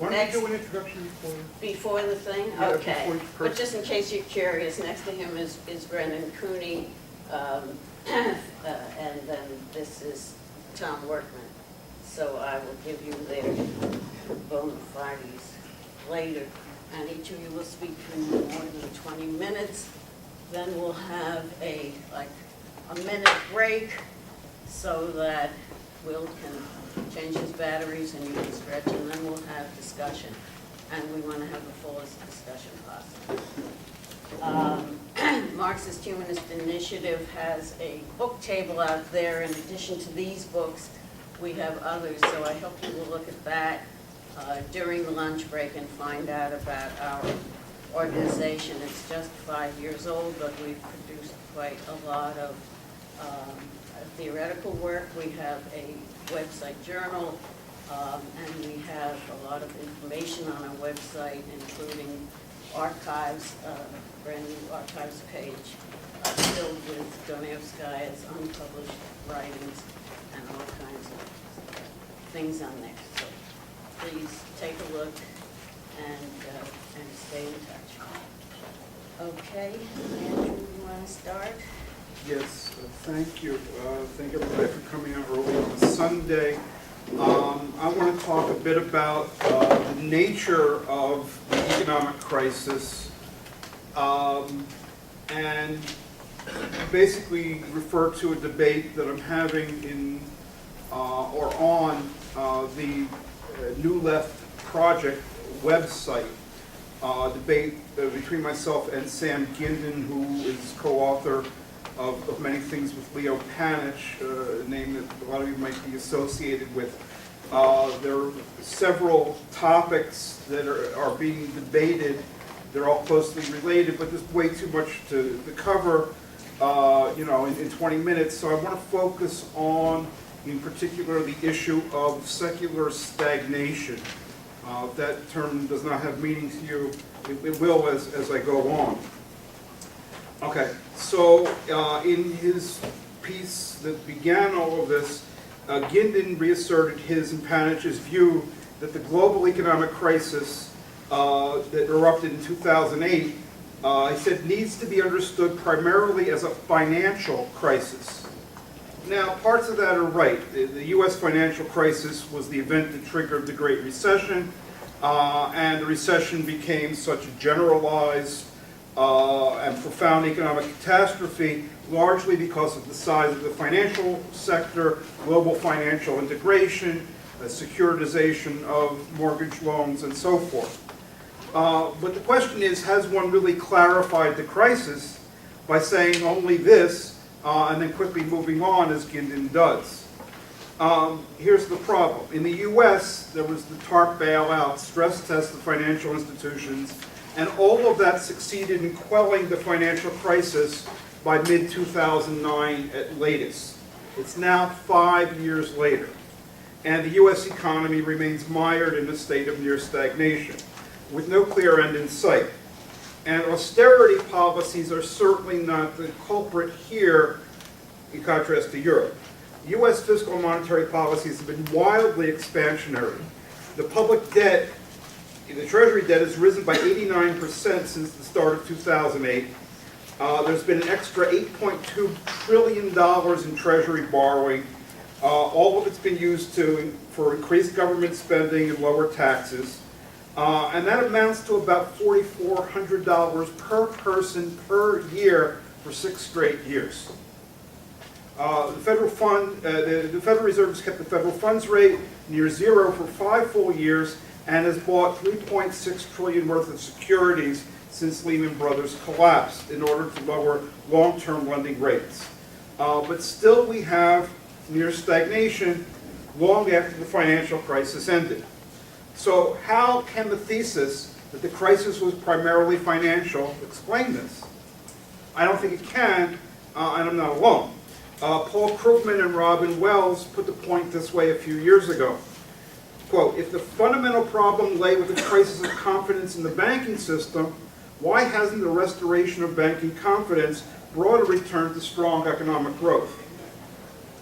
Why don't you do an introduction before the thing? Yeah, Okay. before each But person. just in case you're curious, next to him is Brendan Cooney, and then this is Thom Workman. So I will give you their bona fides later, and each of you will speak for no more than 20 minutes. Then we'll have a minute break so that Will can change his batteries and you can stretch, and then we'll have discussion. And we want to have the fullest discussion possible. Marxist Humanist Initiative has a book table out there. In addition to these books, we have others, so I hope you will look at that during the lunch break and find out about our organization. It's just 5 years old, but we've produced quite a lot of theoretical work. We have a website journal, and we have a lot of information on our website, including archives, brand new archives page filled with Donevskaya's unpublished writings and all kinds of things on there. So please take a look and stay in touch. Okay, Andrew, you want to start? Yes, thank you. Thank everybody for coming out early on a Sunday. I want to talk a bit about the nature of the economic crisis and basically refer to a debate that I'm having in or on the New Left Project website. Debate between myself and Sam Gindin, who is co-author of many things with Leo Panich, a name that a lot of you might be associated with. There are several topics that are being debated. They're all closely related, but there's way too much to cover in 20 minutes. So I want to focus on, in particular, the issue of secular stagnation. If that term does not have meaning to you, it will as I go on. Okay, so in his piece that began all of this, Gindin reasserted his and Panich's view that the global economic crisis that erupted in 2008, he said, needs to be understood primarily as a financial crisis. Now, parts of that are right. The U.S. financial crisis was the event that triggered the Great Recession, and the recession became such a generalized and profound economic catastrophe, largely because of the size of the financial sector, global financial integration, securitization of mortgage loans, and so forth. But the question is, has one really clarified the crisis by saying only this, and then quickly moving on, as Gindin does? Here's the problem. In the U.S., there was the TARP bailout, stress test of financial institutions, and all of that succeeded in quelling the financial crisis by mid-2009 at latest. It's now 5 years later, and the U.S. economy remains mired in a state of near stagnation, with no clear end in sight. And austerity policies are certainly not the culprit here, in contrast to Europe. U.S. fiscal and monetary policies have been wildly expansionary. The public debt, the Treasury debt, has risen by 89% since the start of 2008. There's been an extra $8.2 trillion in Treasury borrowing. All of it's been used for increased government spending and lower taxes. And that amounts to about $4,400 per person per year for 6 straight years. The Federal Reserve has kept the federal funds rate near zero for 5 full years and has bought $3.6 trillion worth of securities since Lehman Brothers collapsed in order to lower long-term lending rates. But still we have near stagnation long after the financial crisis ended. So how can the thesis that the crisis was primarily financial explain this? I don't think it can, and I'm not alone. Paul Krugman and Robin Wells put the point this way a few years ago. Quote, if the fundamental problem lay with the crisis of confidence in the banking system, why hasn't the restoration of banking confidence brought a return to strong economic growth?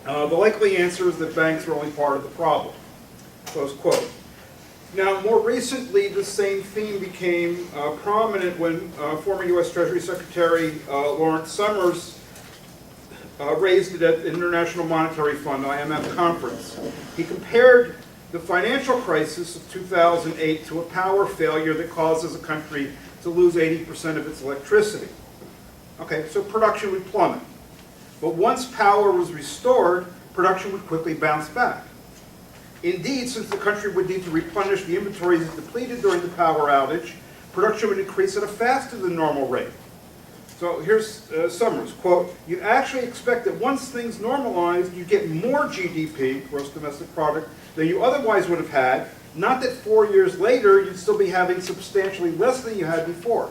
The likely answer is that banks are only part of the problem. Close quote. Now, more recently, the same theme became prominent when former U.S. Treasury Secretary Lawrence Summers raised it at the International Monetary Fund, IMF conference. He compared the financial crisis of 2008 to a power failure that causes a country to lose 80% of its electricity. Okay, so production would plummet. But once power was restored, production would quickly bounce back. Indeed, since the country would need to replenish the inventories it depleted during the power outage, production would increase at a faster than normal rate. So here's Summers, quote, "You actually expect that once things normalize, you get more GDP, gross domestic product, than you otherwise would have had, not that 4 years later you'd still be having substantially less than you had before.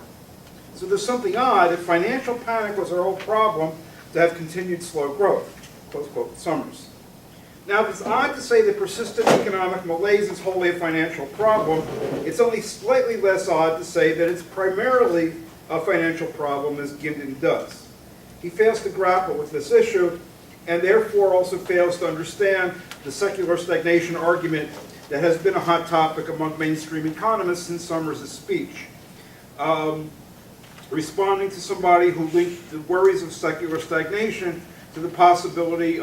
So there's something odd if financial panic was our whole problem to have continued slow growth," close quote, Summers. Now, if it's odd to say that persistent economic malaise is wholly a financial problem, it's only slightly less odd to say that it's primarily a financial problem, as Ginden does. He fails to grapple with this issue, and therefore also fails to understand the secular stagnation argument that has been a hot topic among mainstream economists since Summers' speech. Responding to somebody who linked the worries of secular stagnation to the possibility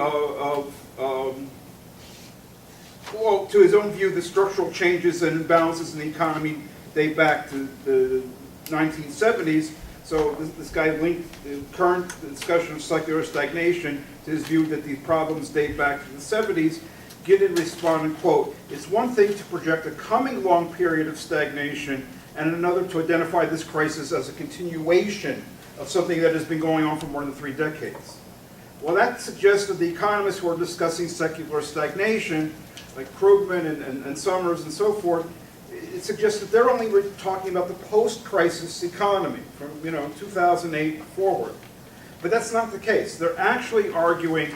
well, to his own view, the structural changes and imbalances in the economy date back to the 1970s. So this guy linked the current discussion of secular stagnation to his view that these problems date back to the 70s. Ginden responded, quote, "It's one thing to project a coming long period of stagnation and another to identify this crisis as a continuation of something that has been going on for more than 3 decades. Well, that suggests that the economists who are discussing secular stagnation, like Krugman and Summers and so forth, it suggests that they're only talking about the post-crisis economy from 2008 forward. But that's not the case. They're actually arguing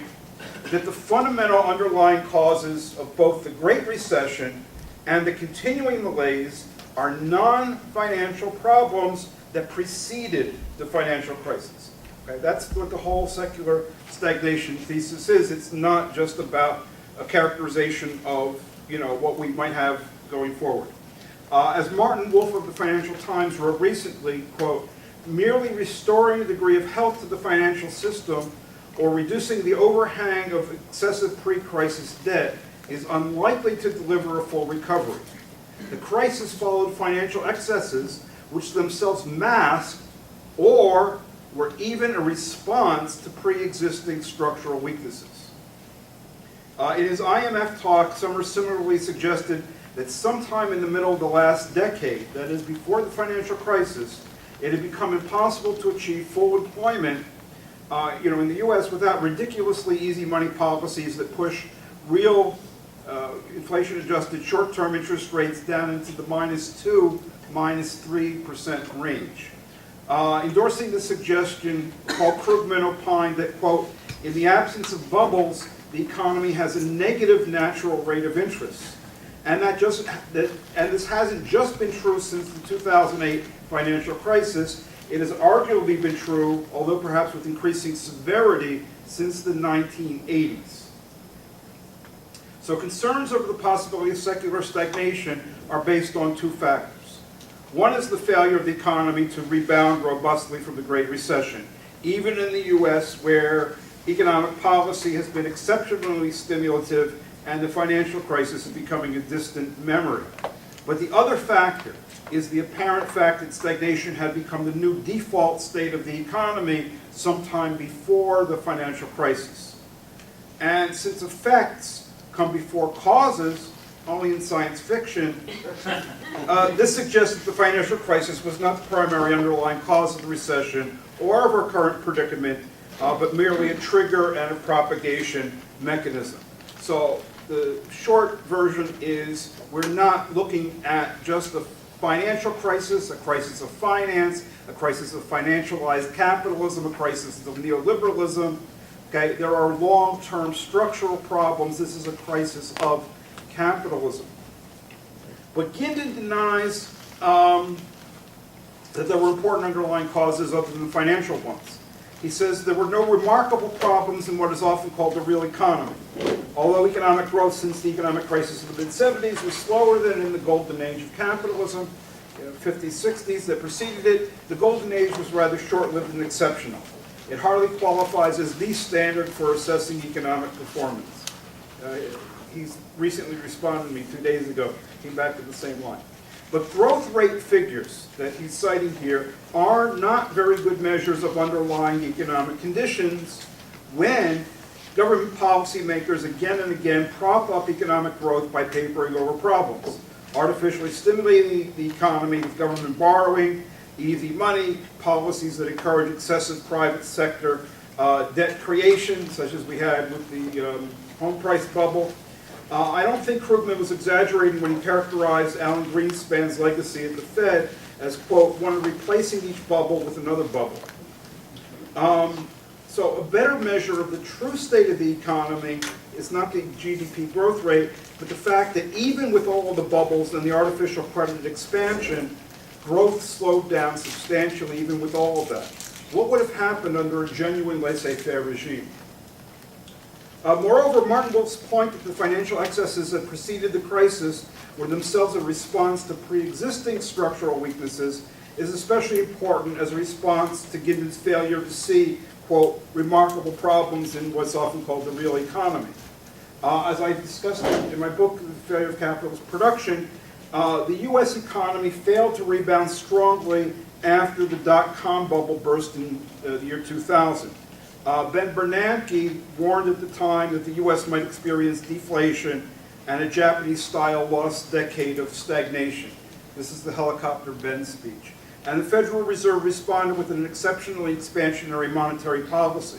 that the fundamental underlying causes of both the Great Recession and the continuing malaise are non-financial problems that preceded the financial crisis. Okay, that's what the whole secular stagnation thesis is. It's not just about a characterization of what we might have going forward. As Martin Wolf of the Financial Times wrote recently, quote, "Merely restoring a degree of health to the financial system or reducing the overhang of excessive pre-crisis debt is unlikely to deliver a full recovery. The crisis followed financial excesses which themselves masked or were even a response to pre-existing structural weaknesses." In his IMF talk, Summers similarly suggested that sometime in the middle of the last decade, that is before the financial crisis, it had become impossible to achieve full employment in the U.S. without ridiculously easy money policies that push real inflation-adjusted short-term interest rates down into the -2, -3% range. Endorsing the suggestion, Paul Krugman opined that, quote, "In the absence of bubbles, the economy has a negative natural rate of interest. And this hasn't just been true since the 2008 financial crisis. It has arguably been true, although perhaps with increasing severity, since the 1980s. So concerns over the possibility of secular stagnation are based on 2 factors. One is the failure of the economy to rebound robustly from the Great Recession, even in the U.S. where economic policy has been exceptionally stimulative and the financial crisis is becoming a distant memory. But the other factor is the apparent fact that stagnation had become the new default state of the economy sometime before the financial crisis. And since effects come before causes, only in science fiction, this suggests that the financial crisis was not the primary underlying cause of the recession or of our current predicament, but merely a trigger and a propagation mechanism. So the short version is we're not looking at just a financial crisis, a crisis of finance, a crisis of financialized capitalism, a crisis of neoliberalism. Okay, there are long-term structural problems. This is a crisis of capitalism. But Ginden denies that there were important underlying causes other than financial ones. He says there were no remarkable problems in what is often called the real economy. Although economic growth since the economic crisis of the mid-70s was slower than in the golden age of capitalism, 50s, 60s that preceded it, the golden age was rather short-lived and exceptional. It hardly qualifies as the standard for assessing economic performance. He's recently responded to me 2 days ago, came back to the same line. But growth rate figures that he's citing here are not very good measures of underlying economic conditions when government policymakers again and again prop up economic growth by papering over problems, artificially stimulating the economy with government borrowing, easy money, policies that encourage excessive private sector debt creation, such as we had with the home price bubble. I don't think Krugman was exaggerating when he characterized Alan Greenspan's legacy at the Fed as, quote, one of replacing each bubble with another bubble. So a better measure of the true state of the economy is not the GDP growth rate, but the fact that even with all of the bubbles and the artificial credit expansion, growth slowed down substantially even with all of that. What would have happened under a genuine laissez-faire regime? Moreover, Martin Wolf's point that the financial excesses that preceded the crisis were themselves a response to pre-existing structural weaknesses is especially important as a response to Gibbon's failure to see, quote, remarkable problems in what's often called the real economy. As I discussed in my book, The Failure of Capitalist Production, the U.S. economy failed to rebound strongly after the dot-com bubble burst in the year 2000. Ben Bernanke warned at the time that the U.S. might experience deflation and a Japanese-style lost decade of stagnation. This is the helicopter Ben speech. And the Federal Reserve responded with an exceptionally expansionary monetary policy.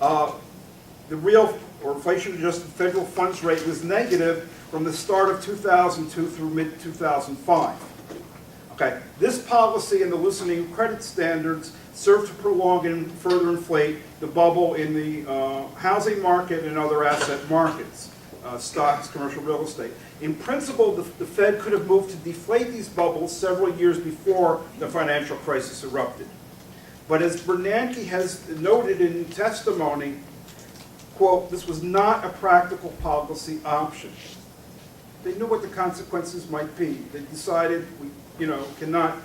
The real, or inflation-adjusted federal funds rate was negative from the start of 2002 through mid-2005. Okay, this policy and the loosening of credit standards served to prolong and further inflate the bubble in the housing market and other asset markets, stocks, commercial real estate. In principle, the Fed could have moved to deflate these bubbles several years before the financial crisis erupted. But as Bernanke has noted in testimony, quote, this was not a practical policy option. They knew what the consequences might be. They decided we, cannot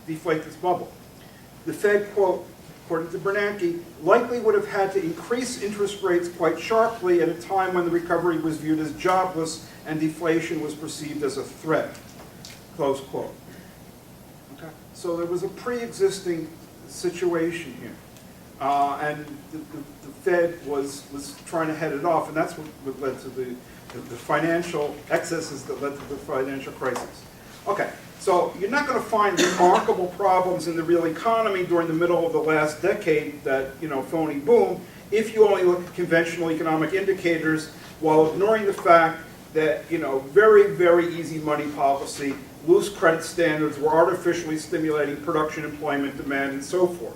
deflate this bubble. The Fed, quote, according to Bernanke, likely would have had to increase interest rates quite sharply at a time when the recovery was viewed as jobless and deflation was perceived as a threat, close quote. Okay. So there was a pre-existing situation here. And the Fed was trying to head it off, and that's what led to the financial excesses that led to the financial crisis. Okay, so you're not going to find remarkable problems in the real economy during the middle of the last decade, that, phony boom, if you only look at conventional economic indicators while ignoring the fact that, very, very easy money policy, loose credit standards were artificially stimulating production, employment, demand, and so forth.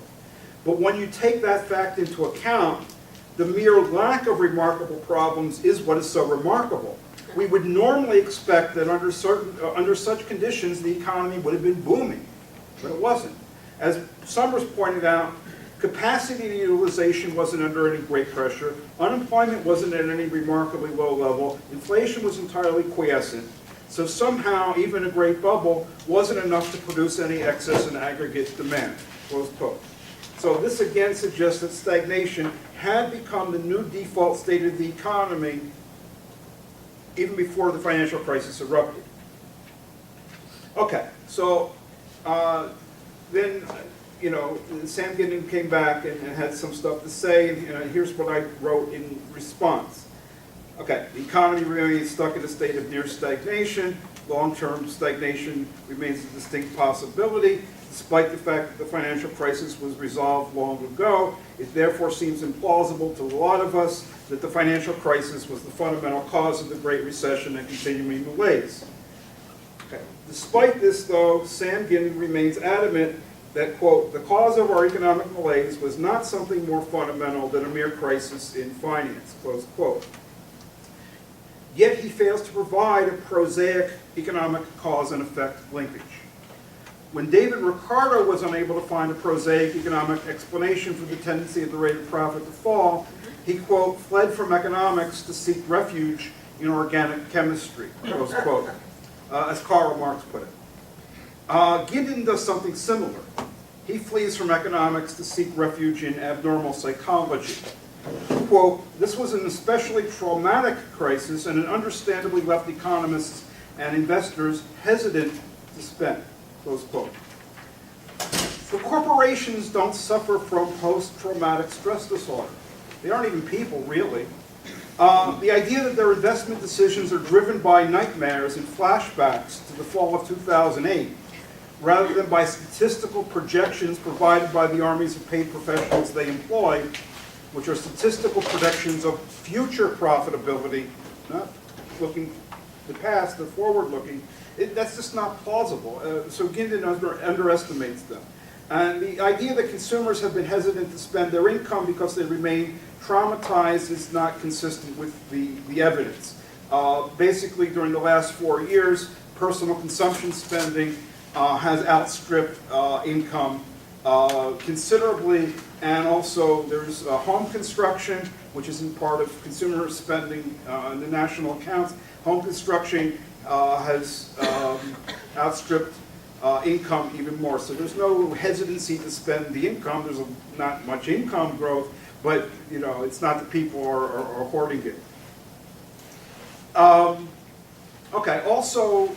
But when you take that fact into account, the mere lack of remarkable problems is what is so remarkable. We would normally expect that under such conditions, the economy would have been booming, but it wasn't. As Summers pointed out, capacity utilization wasn't under any great pressure, unemployment wasn't at any remarkably low level, inflation was entirely quiescent, so somehow even a great bubble wasn't enough to produce any excess in aggregate demand, close quote. So this again suggests that stagnation had become the new default state of the economy even before the financial crisis erupted. Okay, so then, Sam Gidding came back and had some stuff to say, and here's what I wrote in response. Okay, the economy remains stuck in a state of near stagnation. Long-term stagnation remains a distinct possibility. Despite the fact that the financial crisis was resolved long ago, it therefore seems implausible to a lot of us that the financial crisis was the fundamental cause of the Great Recession and continuing malaise. Okay. Despite this, though, Sam Gidding remains adamant that, quote, the cause of our economic malaise was not something more fundamental than a mere crisis in finance, close quote. Yet he fails to provide a prosaic economic cause and effect linkage. When David Ricardo was unable to find a prosaic economic explanation for the tendency of the rate of profit to fall, he, quote, fled from economics to seek refuge in organic chemistry, close quote, as Karl Marx put it. Gideon does something similar. He flees from economics to seek refuge in abnormal psychology. Quote, this was an especially traumatic crisis and an understandably left economists and investors hesitant to spend, close quote. The corporations don't suffer from post-traumatic stress disorder. They aren't even people, really. The idea that their investment decisions are driven by nightmares and flashbacks to the fall of 2008, rather than by statistical projections provided by the armies of paid professionals they employ, which are statistical predictions of future profitability, not looking the past, they're forward-looking. That's just not plausible. So Gideon underestimates them. And the idea that consumers have been hesitant to spend their income because they remain traumatized is not consistent with the evidence. Basically, during the last 4 years, personal consumption spending has outstripped income considerably, and also there's home construction, which isn't part of consumer spending in the national accounts. Home construction has outstripped income even more. So there's no hesitancy to spend the income. There's not much income growth, but you know, it's not that people are hoarding it. Okay, also,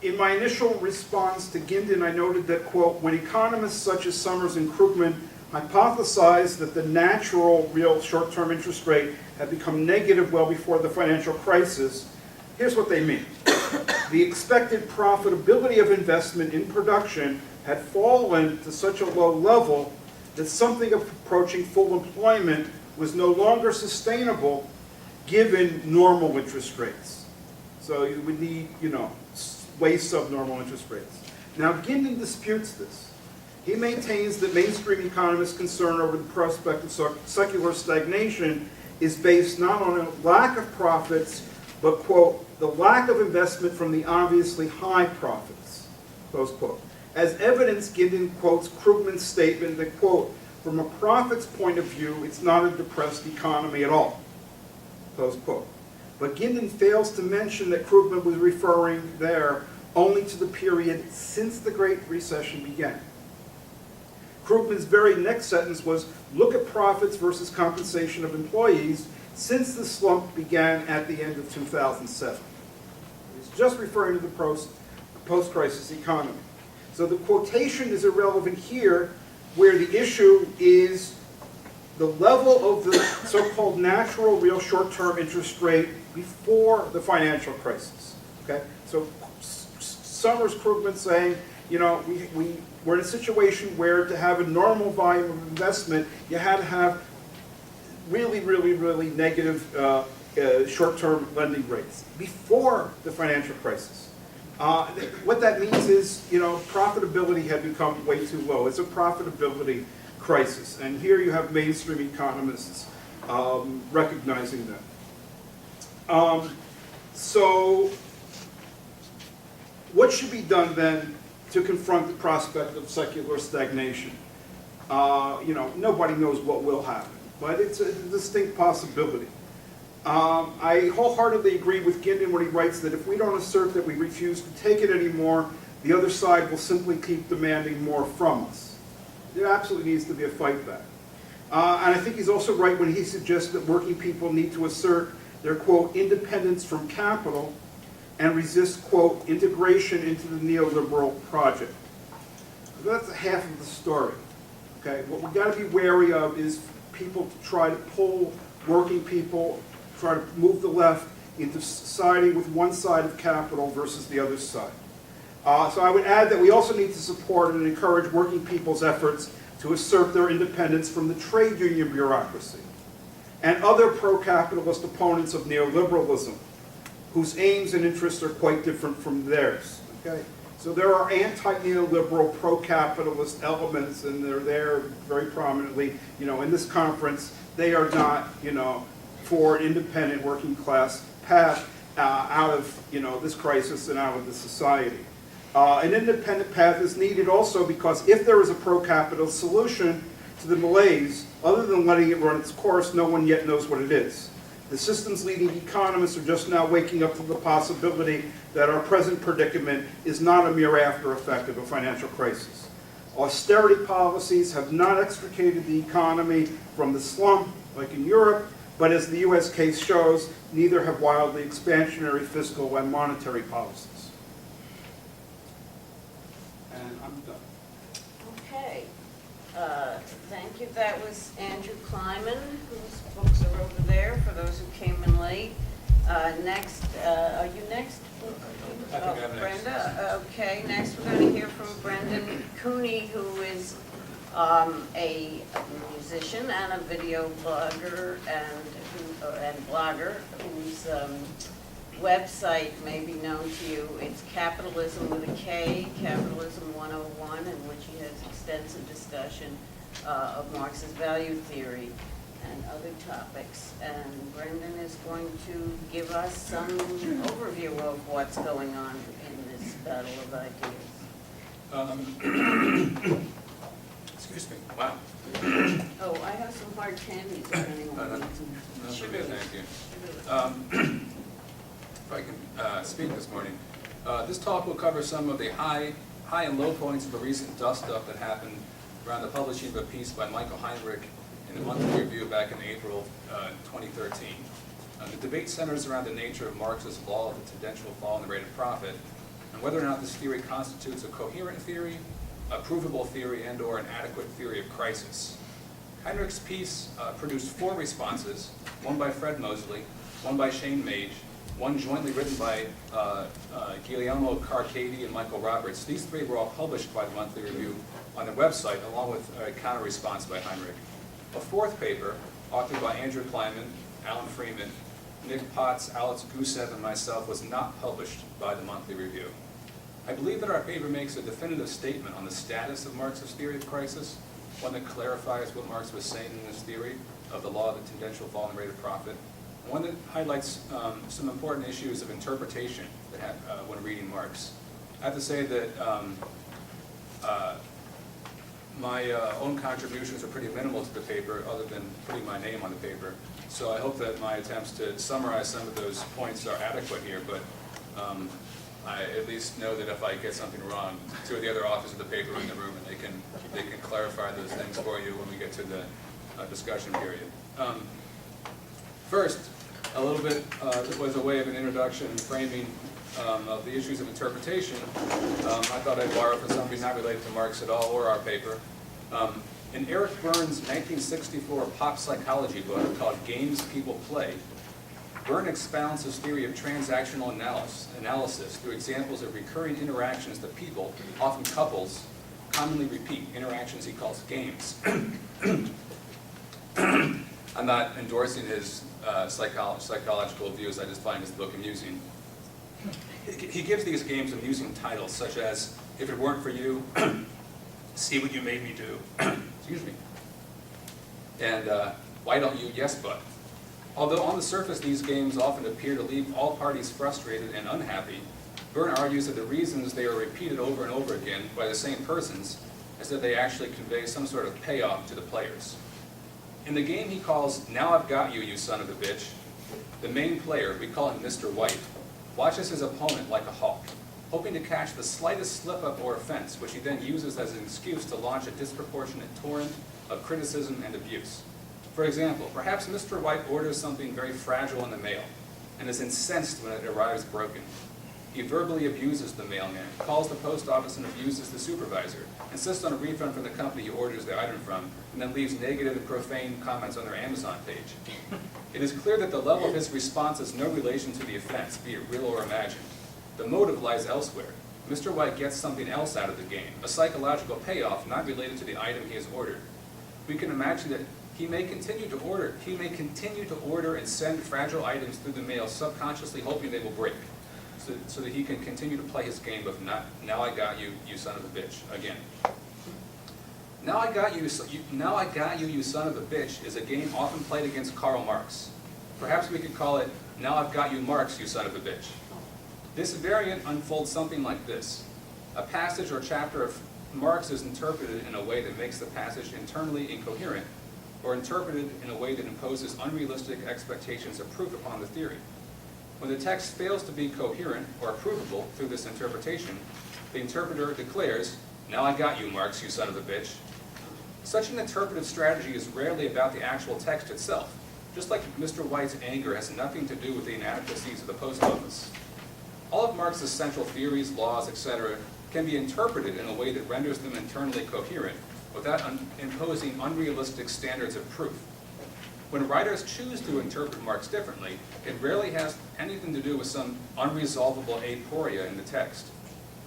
in my initial response to Gideon, I noted that, quote, when economists such as Summers and Krugman hypothesized that the natural real short-term interest rate had become negative well before the financial crisis, here's what they mean. The expected profitability of investment in production had fallen to such a low level that something approaching full employment was no longer sustainable given normal interest rates. So you would need, you know, way subnormal interest rates. Now, Gideon disputes this. He maintains that mainstream economists' concern over the prospect of secular stagnation is based not on a lack of profits, but, quote, the lack of investment from the obviously high profits, close quote. As evidence, Gideon quotes Krugman's statement that, quote, from a profits point of view, it's not a depressed economy at all, close quote. But Gideon fails to mention that Krugman was referring there only to the period since the Great Recession began. Krugman's very next sentence was, look at profits versus compensation of employees since the slump began at the end of 2007. He's just referring to the post-crisis economy. So the quotation is irrelevant here, where the issue is the level of the so-called natural real short-term interest rate before the financial crisis. Okay? So Summers, Krugman saying, you know, we're in a situation where to have a normal volume of investment, you had to have really, really, really negative short-term lending rates before the financial crisis. What that means is, you know, profitability had become way too low. It's a profitability crisis. And here you have mainstream economists recognizing that. So what should be done then to confront the prospect of secular stagnation? You know, nobody knows what will happen, but it's a distinct possibility. I wholeheartedly agree with Gideon when he writes that if we don't assert that we refuse to take it anymore, the other side will simply keep demanding more from us. There absolutely needs to be a fight back. And I think he's also right when he suggests that working people need to assert their, quote, independence from capital and resist, quote, integration into the neoliberal project. That's half of the story. Okay, what we've got to be wary of is people to try to pull working people, try to move the left into society with one side of capital versus the other side. So I would add that we also need to support and encourage working people's efforts to assert their independence from the trade union bureaucracy and other pro-capitalist opponents of neoliberalism, whose aims and interests are quite different from theirs. Okay? So there are anti-neoliberal, pro-capitalist elements, and they're there very prominently. You know, in this conference, they are not, you know, for an independent working class path out of, you know, this crisis and out of the society. An independent path is needed also because if there is a pro-capitalist solution to the malaise, other than letting it run its course, no one yet knows what it is. The system's leading economists are just now waking up to the possibility that our present predicament is not a mere after effect of a financial crisis. Austerity policies have not extricated the economy from the slump, like in Europe, but as the US case shows, neither have wildly expansionary fiscal and monetary policies. And I'm done. Okay. Thank you. That was Andrew Kliman, whose books are over there for those who came in late. Next, are you next? I think I'm next. Brenda? Okay, next we're going to hear from Brendan Cooney, who is a musician and a video blogger and blogger whose website may be known to you. It's Capitalism with a K, Capitalism 101, in which he has extensive discussion of Marx's value theory and other topics. And Brendan is going to give us some overview of what's going on in this battle of ideas. Excuse me. Wow. Oh, I have some hard candies if anyone needs them. That's okay, thank you. Sugar. If I can speak this morning. This talk will cover some of the high and low points of a recent dust-up that happened around the publishing of a piece by Michael Heinrich in the Monthly Review back in April 2013. The debate centers around the nature of Marx's law of the tendential fall in the rate of profit, and whether or not this theory constitutes a coherent theory, a provable theory, and or an adequate theory of crisis. Heinrich's piece produced 4 responses, one by Fred Mosley, one by Shane Mage, one jointly written by Guillermo Carcadi and Michael Roberts. These 3 were all published by the Monthly Review on their website, along with a counter-response by Heinrich. A 4th paper, authored by Andrew Kliman, Alan Freeman, Nick Potts, Alex Gusev, and myself, was not published by the Monthly Review. I believe that our paper makes a definitive statement on the status of Marx's theory of crisis, one that clarifies what Marx was saying in this theory of the law of the tendential fall in the rate of profit, and one that highlights some important issues of interpretation that when reading Marx. I have to say that my own contributions are pretty minimal to the paper, other than putting my name on the paper. So I hope that my attempts to summarize some of those points are adequate here, but I at least know that if I get something wrong, 2 of the other authors of the paper are in the room, and they can clarify those things for you when we get to the discussion period. First, a little bit was a way of an introduction and framing of the issues of interpretation. I thought I'd borrow from somebody not related to Marx at all or our paper. In Eric Byrne's 1964 pop psychology book called Games People Play, Byrne expounds his theory of transactional analysis through examples of recurring interactions that people, often couples, commonly repeat, interactions he calls games. I'm not endorsing his psychological views, I just find his book amusing. He gives these games amusing titles, such as, If It Weren't For You, See What You Made Me Do, excuse me, and Why Don't You, Yes But. Although on the surface these games often appear to leave all parties frustrated and unhappy, Byrne argues that the reasons they are repeated over and over again by the same persons is that they actually convey some sort of payoff to the players. In the game he calls Now I've Got You, You Son of a Bitch, the main player, we call him Mr. White, watches his opponent like a hawk, hoping to catch the slightest slip-up or offense, which he then uses as an excuse to launch a disproportionate torrent of criticism and abuse. For example, perhaps Mr. White orders something very fragile in the mail and is incensed when it arrives broken. He verbally abuses the mailman, calls the post office and abuses the supervisor, insists on a refund from the company he orders the item from, and then leaves negative and profane comments on their Amazon page. It is clear that the level of his response has no relation to the offense, be it real or imagined. The motive lies elsewhere. Mr. White gets something else out of the game, a psychological payoff not related to the item he has ordered. We can imagine that he may continue to order and send fragile items through the mail, subconsciously hoping they will break, so that he can continue to play his game of now I got you, you son of a bitch, again. Now I got you, you son of a bitch is a game often played against Karl Marx. Perhaps we could call it Now I've Got You Marx, you son of a bitch. This variant unfolds something like this. A passage or chapter of Marx is interpreted in a way that makes the passage internally incoherent, or interpreted in a way that imposes unrealistic expectations of proof upon the theory. When the text fails to be coherent or provable through this interpretation, the interpreter declares, "Now I got you, Marx, you son of a bitch." Such an interpretive strategy is rarely about the actual text itself, just like Mr. White's anger has nothing to do with the inadequacies of the post office. All of Marx's central theories, laws, etc., can be interpreted in a way that renders them internally coherent without imposing unrealistic standards of proof. When writers choose to interpret Marx differently, it rarely has anything to do with some unresolvable aporia in the text.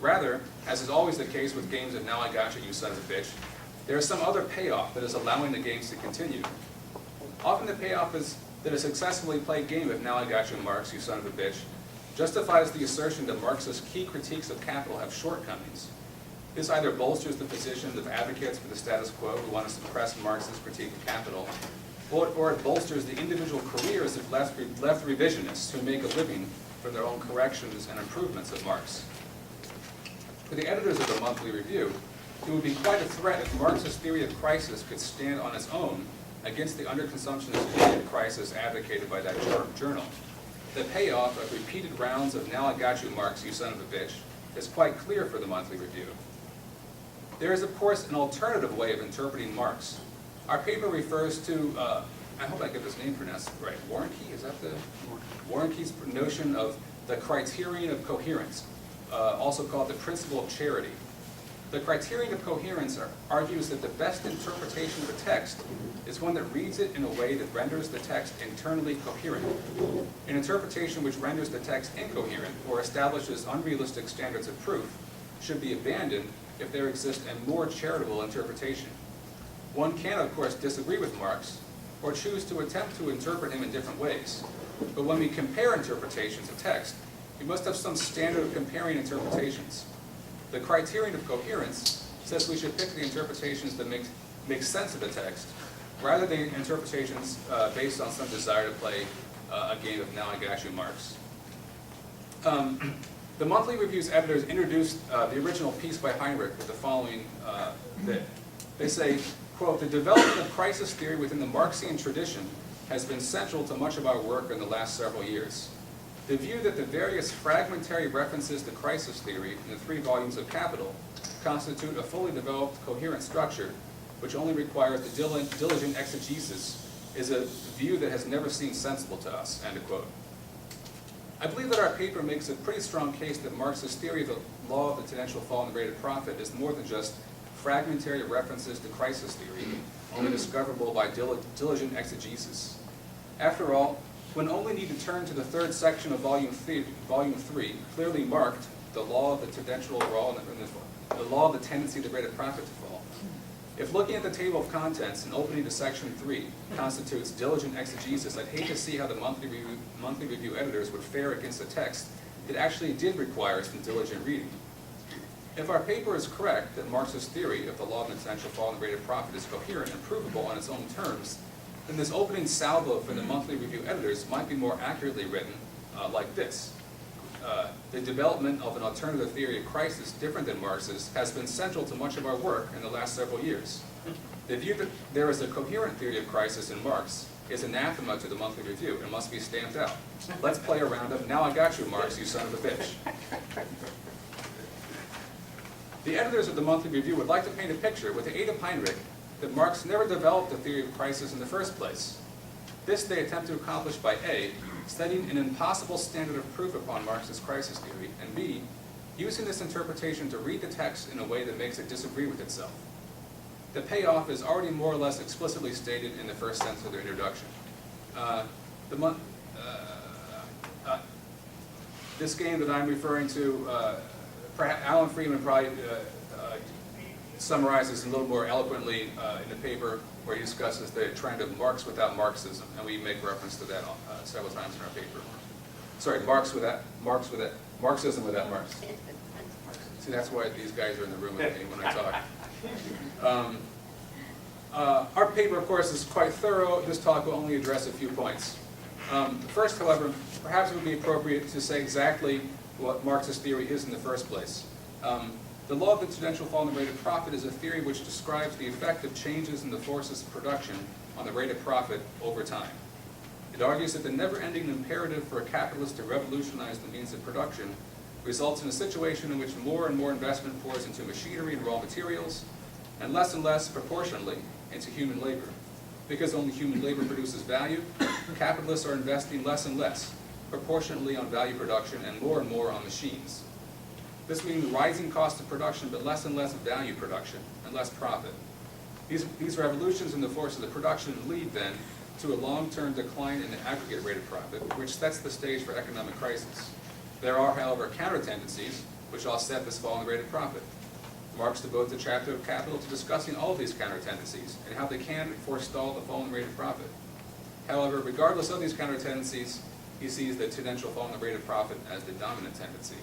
Rather, as is always the case with games of "Now I Gotcha, you son of a bitch," there is some other payoff that is allowing the games to continue. Often the payoff is that a successfully played game of "Now I Gotcha, Marx, you son of a bitch" justifies the assertion that Marx's key critiques of capital have shortcomings. This either bolsters the positions of advocates for the status quo who want to suppress Marx's critique of capital, or it bolsters the individual careers of left revisionists who make a living from their own corrections and improvements of Marx. For the editors of the Monthly Review, it would be quite a threat if Marx's theory of crisis could stand on its own against the underconsumptionist theory of crisis advocated by that journal. The payoff of repeated rounds of "Now I got you, Marx, you son of a bitch" is quite clear for the Monthly Review. There is, of course, an alternative way of interpreting Marx. Our paper refers to, I hope I get this name pronounced right, Warnke, is that the? Warnke's notion of the Criterion of Coherence, also called the principle of charity. The Criterion of Coherence argues that the best interpretation of a text is one that reads it in a way that renders the text internally coherent. An interpretation which renders the text incoherent or establishes unrealistic standards of proof should be abandoned if there exists a more charitable interpretation. One can, of course, disagree with Marx or choose to attempt to interpret him in different ways. But when we compare interpretations of text, we must have some standard of comparing interpretations. The Criterion of Coherence says we should pick the interpretations that make sense of the text, rather than interpretations based on some desire to play a game of "Now I Got You, Marx." The Monthly Review's editors introduced the original piece by Heinrich with the following bit. They say, quote, "The development of crisis theory within the Marxian tradition has been central to much of our work in the last several years. The view that the various fragmentary references to crisis theory in the 3 volumes of Capital constitute a fully developed, coherent structure, which only requires the diligent exegesis, is a view that has never seemed sensible to us," end of quote. I believe that our paper makes a pretty strong case that Marx's theory of the law of the tendential fall in the rate of profit is more than just fragmentary references to crisis theory, only discoverable by diligent exegesis. After all, one only need to turn to the 3rd section of Volume 3, clearly marked the law of the tendential the law of the tendency of the rate of profit to fall. If looking at the table of contents and opening to Section 3 constitutes diligent exegesis, I'd hate to see how the Monthly Review editors would fare against a text that actually did require some diligent reading. If our paper is correct that Marx's theory of the law of the tendential fall in the rate of profit is coherent and provable on its own terms, then this opening salvo for the Monthly Review editors might be more accurately written like this. The development of an alternative theory of crisis different than Marx's has been central to much of our work in the last several years. The view that there is a coherent theory of crisis in Marx is anathema to the Monthly Review and must be stamped out. Let's play a round of "Now I Got You, Marx, you son of a bitch." The editors of the Monthly Review would like to paint a picture, with the aid of Heinrich, that Marx never developed a theory of crisis in the first place. This they attempt to accomplish by A, studying an impossible standard of proof upon Marx's crisis theory, and B, using this interpretation to read the text in a way that makes it disagree with itself. The payoff is already more or less explicitly stated in the first sentence of their introduction. This game that I'm referring to, Alan Freeman probably summarizes a little more eloquently in the paper, where he discusses the trend of Marx without Marxism, and we make reference to that several times in our paper. Sorry, Marxism without Marx. See, that's why these guys are in the room with me when I talk. Our paper, of course, is quite thorough. This talk will only address a few points. First, however, perhaps it would be appropriate to say exactly what Marxist theory is in the first place. The law of the tangential fall in the rate of profit is a theory which describes the effect of changes in the forces of production on the rate of profit over time. It argues that the never-ending imperative for a capitalist to revolutionize the means of production results in a situation in which more and more investment pours into machinery and raw materials, and less proportionally into human labor. Because only human labor produces value, capitalists are investing less and less, proportionately on value production and more on machines. This means rising cost of production, but less and less value production and less profit. These revolutions in the forces of production lead then to a long-term decline in the aggregate rate of profit, which sets the stage for economic crisis. There are, however, counter-tendencies which offset this fall in the rate of profit. Marx devotes a chapter of Capital to discussing all of these counter-tendencies and how they can forestall the fall in the rate of profit. However, regardless of these counter-tendencies, he sees the tendential fall in the rate of profit as the dominant tendency.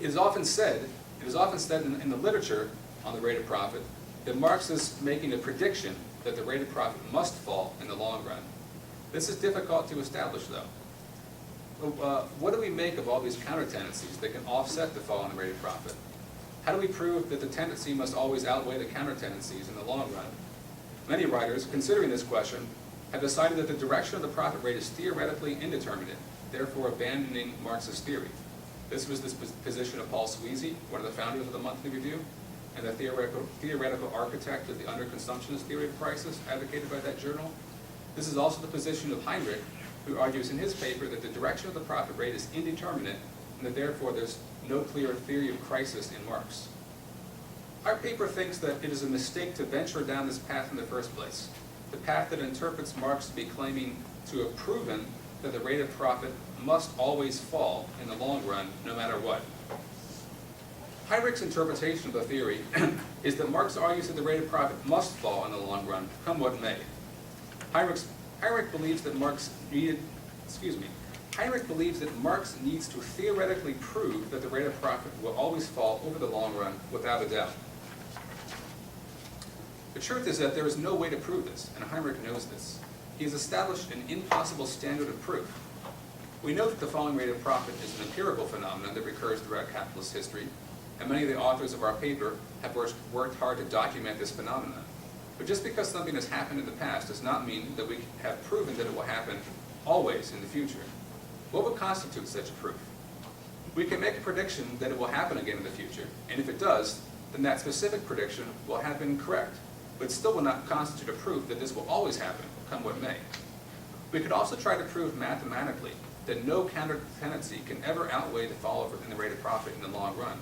It is often said in the literature on the rate of profit that Marx is making a prediction that the rate of profit must fall in the long run. This is difficult to establish, though. What do we make of all these counter-tendencies that can offset the fall in the rate of profit? How do we prove that the tendency must always outweigh the counter-tendencies in the long run? Many writers, considering this question, have decided that the direction of the profit rate is theoretically indeterminate, therefore abandoning Marx's theory. This was the position of Paul Sweezy, one of the founders of the Monthly Review, and the theoretical architect of the underconsumptionist theory of prices advocated by that journal. This is also the position of Heinrich, who argues in his paper that the direction of the profit rate is indeterminate and that therefore there's no clear theory of crisis in Marx. Our paper thinks that it is a mistake to venture down this path in the first place, the path that interprets Marx to be claiming to have proven that the rate of profit must always fall in the long run, no matter what. Heinrich's interpretation of the theory is that Marx argues that the rate of profit must fall in the long run, come what may. Heinrich believes that Marx needs to theoretically prove that the rate of profit will always fall over the long run without a doubt. The truth is that there is no way to prove this, and Heinrich knows this. He has established an impossible standard of proof. We know that the falling rate of profit is an empirical phenomenon that recurs throughout capitalist history, and many of the authors of our paper have worked hard to document this phenomenon. But just because something has happened in the past does not mean that we have proven that it will happen always in the future. What would constitute such a proof? We can make a prediction that it will happen again in the future, and if it does, then that specific prediction will have been correct, but still will not constitute a proof that this will always happen, come what may. We could also try to prove mathematically that no counter-tendency can ever outweigh the fall in the rate of profit in the long run.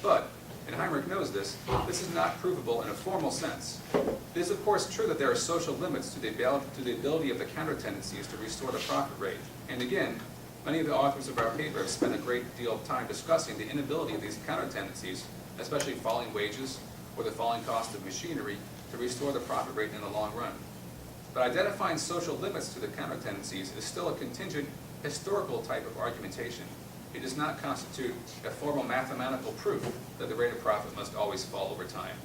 But, and Heinrich knows this is not provable in a formal sense. It is of course true that there are social limits to the ability of the counter-tendencies to restore the profit rate. And again, many of the authors of our paper have spent a great deal of time discussing the inability of these counter-tendencies, especially falling wages or the falling cost of machinery, to restore the profit rate in the long run. But identifying social limits to the counter-tendencies is still a contingent historical type of argumentation. It does not constitute a formal mathematical proof that the rate of profit must always fall over time.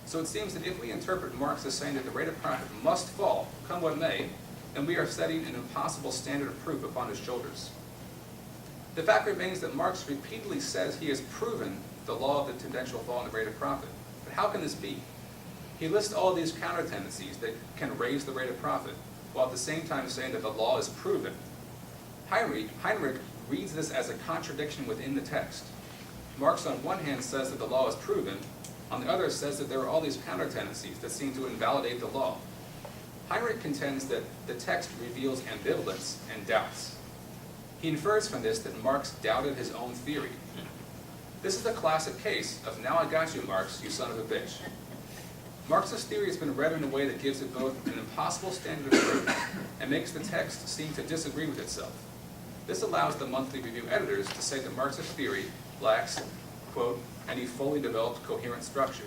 So it seems that if we interpret Marx as saying that the rate of profit must fall, come what may, then we are setting an impossible standard of proof upon his shoulders. The fact remains that Marx repeatedly says he has proven the law of the tendential fall in the rate of profit. But how can this be? He lists all of these counter-tendencies that can raise the rate of profit, while at the same time saying that the law is proven. Heinrich reads this as a contradiction within the text. Marx on one hand says that the law is proven, on the other says that there are all these counter-tendencies that seem to invalidate the law. Heinrich contends that the text reveals ambivalence and doubts. He infers from this that Marx doubted his own theory. This is a classic case of now I got you, Marx, you son of a bitch. Marx's theory has been read in a way that gives it both an impossible standard of proof and makes the text seem to disagree with itself. This allows the Monthly Review editors to say that Marx's theory lacks, quote, any fully developed coherent structure.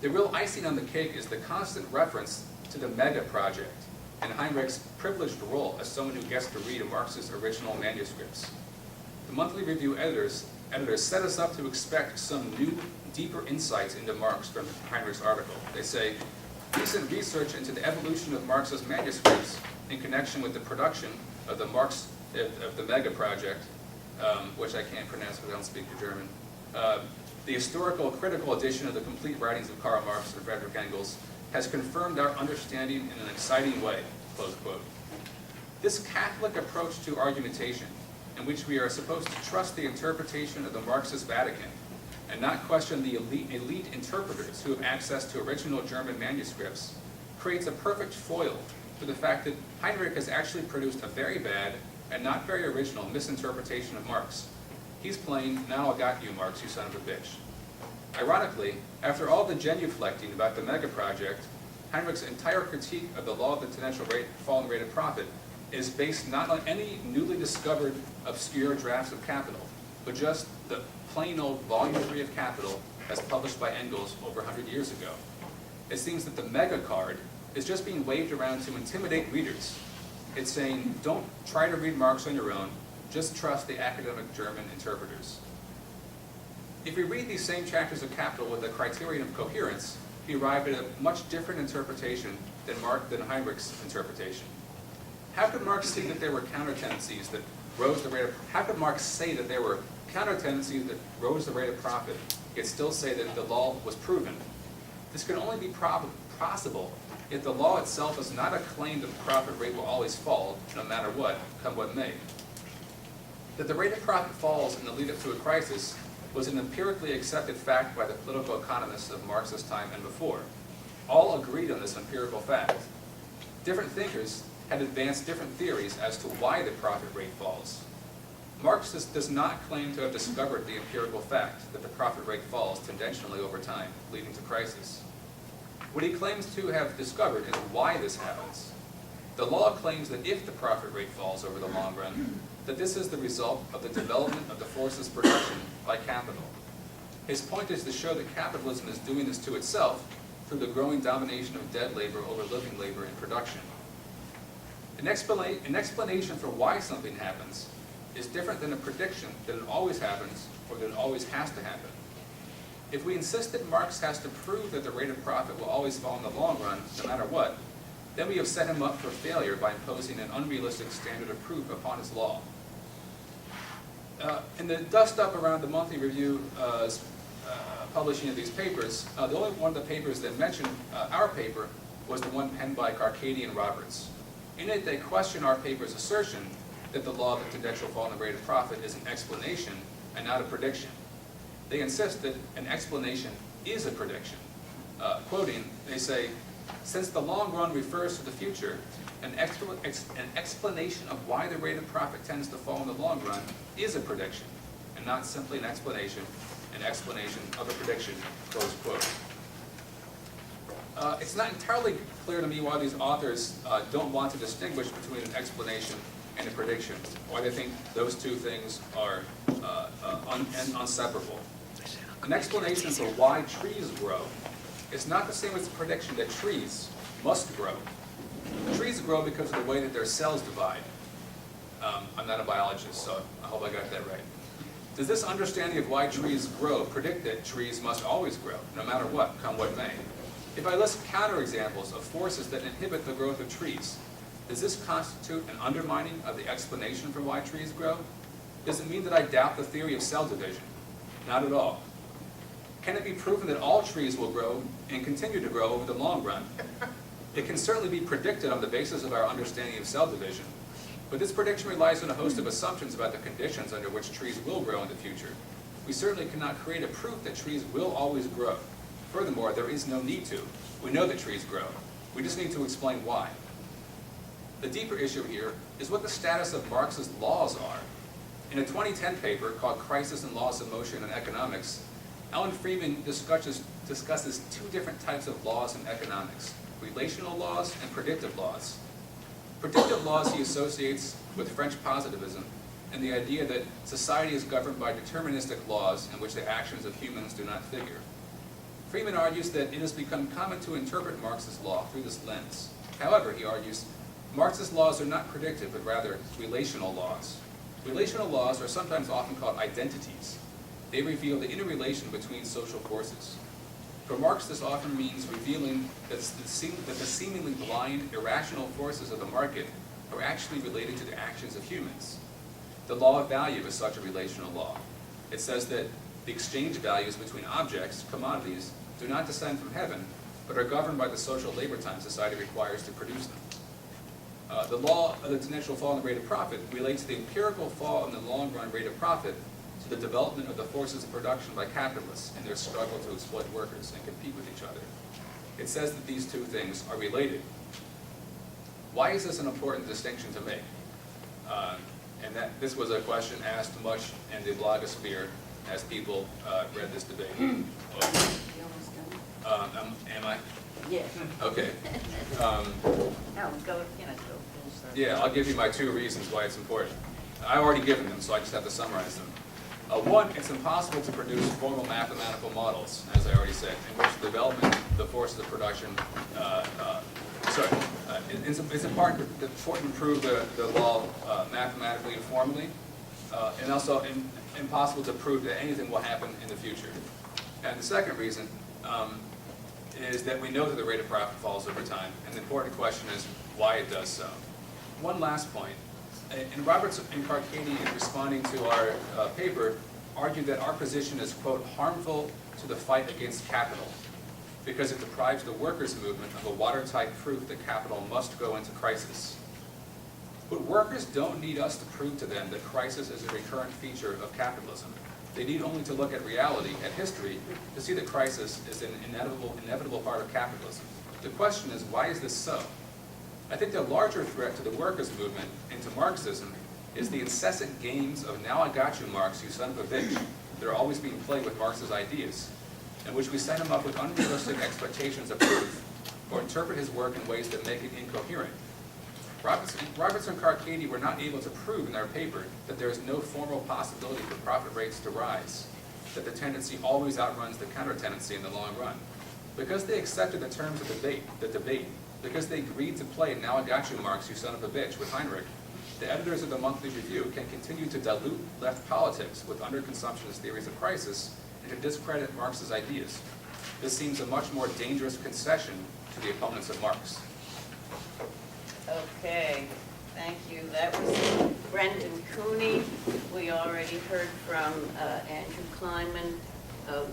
The real icing on the cake is the constant reference to the mega project and Heinrich's privileged role as someone who gets to read Marx's original manuscripts. The Monthly Review editors set us up to expect some new, deeper insights into Marx from Heinrich's article. They say, recent research into the evolution of Marx's manuscripts in connection with the production of the mega project, which I can't pronounce because I don't speak the German, The historical critical edition of the complete writings of Karl Marx and Friedrich Engels has confirmed our understanding in an exciting way, close quote. This Catholic approach to argumentation, in which we are supposed to trust the interpretation of the Marxist Vatican and not question the elite interpreters who have access to original German manuscripts, creates a perfect foil for the fact that Heinrich has actually produced a very bad and not very original misinterpretation of Marx. He's playing, now I got you, Marx, you son of a bitch. Ironically, after all the genuflecting about the mega project, Heinrich's entire critique of the law of the potential falling rate of profit is based not on any newly discovered obscure drafts of Capital, but just the plain old volume 3 of Capital as published by Engels over 100 years ago. It seems that the mega card is just being waved around to intimidate readers. It's saying, don't try to read Marx on your own, just trust the academic German interpreters. If we read these same chapters of Capital with the Criterion of Coherence, we arrive at a much different interpretation than Heinrich's interpretation. How could Marx see that there were counter-tendencies that rose the rate of, how could Marx say that there were counter-tendencies that rose the rate of profit, yet still say that the law was proven? This can only be possible if the law itself is not a claim that the profit rate will always fall, no matter what, come what may. That the rate of profit falls in the lead-up to a crisis was an empirically accepted fact by the political economists of Marx's time and before. All agreed on this empirical fact. Different thinkers had advanced different theories as to why the profit rate falls. Marx does not claim to have discovered the empirical fact that the profit rate falls tendentially over time, leading to crisis. What he claims to have discovered is why this happens. The law claims that if the profit rate falls over the long run, that this is the result of the development of the forces of production by capital. His point is to show that capitalism is doing this to itself through the growing domination of dead labor over living labor in production. An explanation for why something happens is different than a prediction that it always happens or that it always has to happen. If we insist that Marx has to prove that the rate of profit will always fall in the long run, no matter what, then we have set him up for failure by imposing an unrealistic standard of proof upon his law. In the dust-up around the monthly review publishing of these papers, the only one of the papers that mentioned our paper was the one penned by Arcady and Roberts. In it, they question our paper's assertion that the law of the tendential fall in the rate of profit is an explanation and not a prediction. They insist that an explanation is a prediction. Quoting, they say, since the long run refers to the future, an explanation of why the rate of profit tends to fall in the long run is a prediction, and not simply an explanation of a prediction, close quote. It's not entirely clear to me why these authors don't want to distinguish between an explanation and a prediction, why they think those two things are inseparable. An explanation for why trees grow is not the same as a prediction that trees must grow. Trees grow because of the way that their cells divide. I'm not a biologist, so I hope I got that right. Does this understanding of why trees grow predict that trees must always grow, no matter what, come what may? If I list counterexamples of forces that inhibit the growth of trees, does this constitute an undermining of the explanation for why trees grow? Does it mean that I doubt the theory of cell division? Not at all. Can it be proven that all trees will grow and continue to grow over the long run? It can certainly be predicted on the basis of our understanding of cell division, but this prediction relies on a host of assumptions about the conditions under which trees will grow in the future. We certainly cannot create a proof that trees will always grow. Furthermore, there is no need to. We know that trees grow. We just need to explain why. The deeper issue here is what the status of Marx's laws are. In a 2010 paper called Crisis and Laws of Motion in Economics, Alan Freeman discusses two different types of laws in economics: relational laws and predictive laws. Predictive laws he associates with French positivism and the idea that society is governed by deterministic laws in which the actions of humans do not figure. Freeman argues that it has become common to interpret Marx's law through this lens. However, he argues, Marx's laws are not predictive, but rather relational laws. Relational laws are sometimes often called identities. They reveal the interrelation between social forces. For Marx, this often means revealing that the seemingly blind, irrational forces of the market are actually related to the actions of humans. The law of value is such a relational law. It says that The exchange values between objects, commodities, do not descend from heaven, but are governed by the social labor time society requires to produce them. The law of the exponential fall in the rate of profit relates the empirical fall in the long run rate of profit to the development of the forces of production by capitalists in their struggle to exploit workers and compete with each other. It says that these two things are related. Why is this an important distinction to make? And that this was a question asked much in the blogosphere as people read this debate. You almost done? Am I? Yeah. Okay. No, go finish that. Yeah, I'll give you my two reasons why it's important. I've already given them, so I just have to summarize them. One, it's impossible to produce formal mathematical models, as I already said, in which the development, the forces of production, it's important to prove the law mathematically and formally, and also impossible to prove that anything will happen in the future. And the second reason is that we know that the rate of profit falls over time, and the important question is why it does so. One last point. And Roberts and Carcady, in responding to our paper, argued that our position is, quote, harmful to the fight against capital because it deprives the workers' movement of a watertight proof that capital must go into crisis. But workers don't need us to prove to them that crisis is a recurrent feature of capitalism. They need only to look at reality, at history, to see that crisis is an inevitable part of capitalism. The question is, why is this so? I think the larger threat to the workers' movement and to Marxism is the incessant games of "now I got you, Marx, you son of a bitch," that are always being played with Marx's ideas, in which we set him up with unrealistic expectations of proof, or interpret his work in ways that make it incoherent. Roberts and Carcady were not able to prove in their paper that there is no formal possibility for profit rates to rise, that the tendency always outruns the counter-tendency in the long run. Because they accepted the terms of the debate, because they agreed to play "now I got you, Marx, you son of a bitch" with Heinrich, the editors of the Monthly Review can continue to dilute left politics with underconsumptionist theories of crisis and to discredit Marx's ideas. This seems a much more dangerous concession to the opponents of Marx. Okay, thank you. That was Brendan Cooney. We already heard from Andrew Kliman.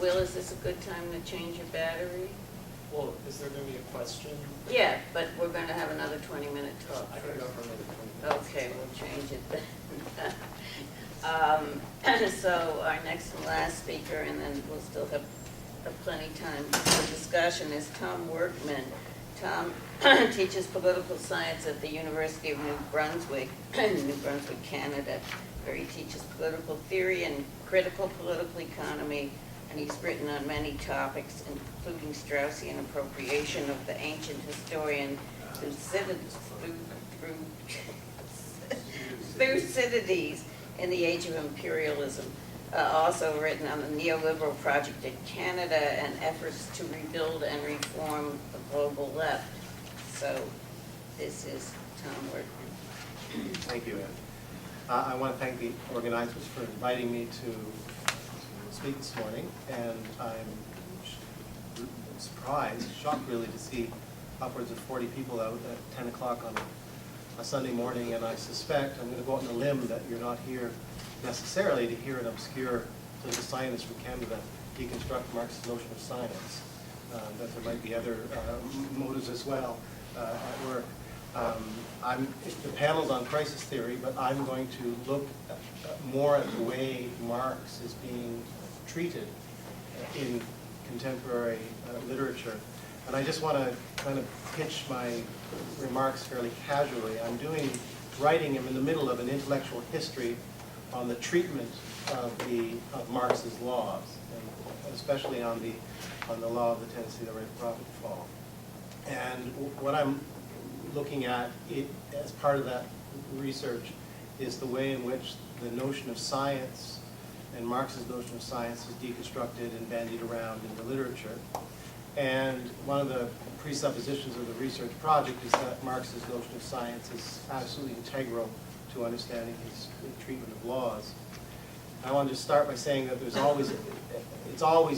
Will, is this a good time to change your battery? Well, is there going to be a question? Yeah, but we're going to have another 20-minute talk I can first. go for another 20 minutes. Okay, we'll change it then. So our next and last speaker, and then we'll still have plenty time for discussion, is Thom Workman. Thom teaches political science at the University of New Brunswick, Canada, where he teaches political theory and critical political economy, and he's written on many topics, including Straussian appropriation of the ancient historian Thucydides in the Age of Imperialism. Also written on the neoliberal project in Canada and efforts to rebuild and reform the global left. So this is Thom Workman. Thank you, Ed. I want to thank the organizers for inviting me to speak this morning, and I'm surprised, shocked really, to see upwards of 40 people out at 10 o'clock on a Sunday morning, and I suspect, I'm going to go out on a limb, that you're not here necessarily to hear an obscure political scientist from Canada deconstruct Marx's notion of science, that there might be other motives as well at work. The panel's on crisis theory, but I'm going to look more at the way Marx is being treated in contemporary literature. And I just want to kind of pitch my remarks fairly casually. I'm writing him in the middle of an intellectual history on the treatment of Marx's laws, and especially on the law of the tendency of the rate of profit fall. And what I'm looking at as part of that research is the way in which the notion of science and Marx's notion of science is deconstructed and bandied around in the literature. And one of the presuppositions of the research project is that Marx's notion of science is absolutely integral to understanding his treatment of laws. I want to just start by saying that it's always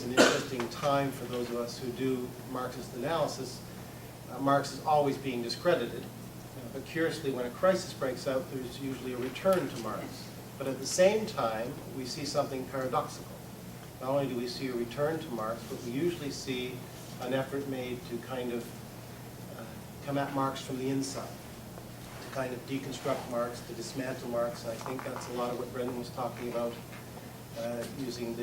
an interesting time for those of us who do Marxist analysis. Marx is always being discredited. But curiously, when a crisis breaks out, there's usually a return to Marx. But at the same time, we see something paradoxical. not only do we see a return to Marx, but we usually see an effort made to kind of come at Marx from the inside, to kind of deconstruct Marx, to dismantle Marx. I think that's a lot of what Brendan was talking about, using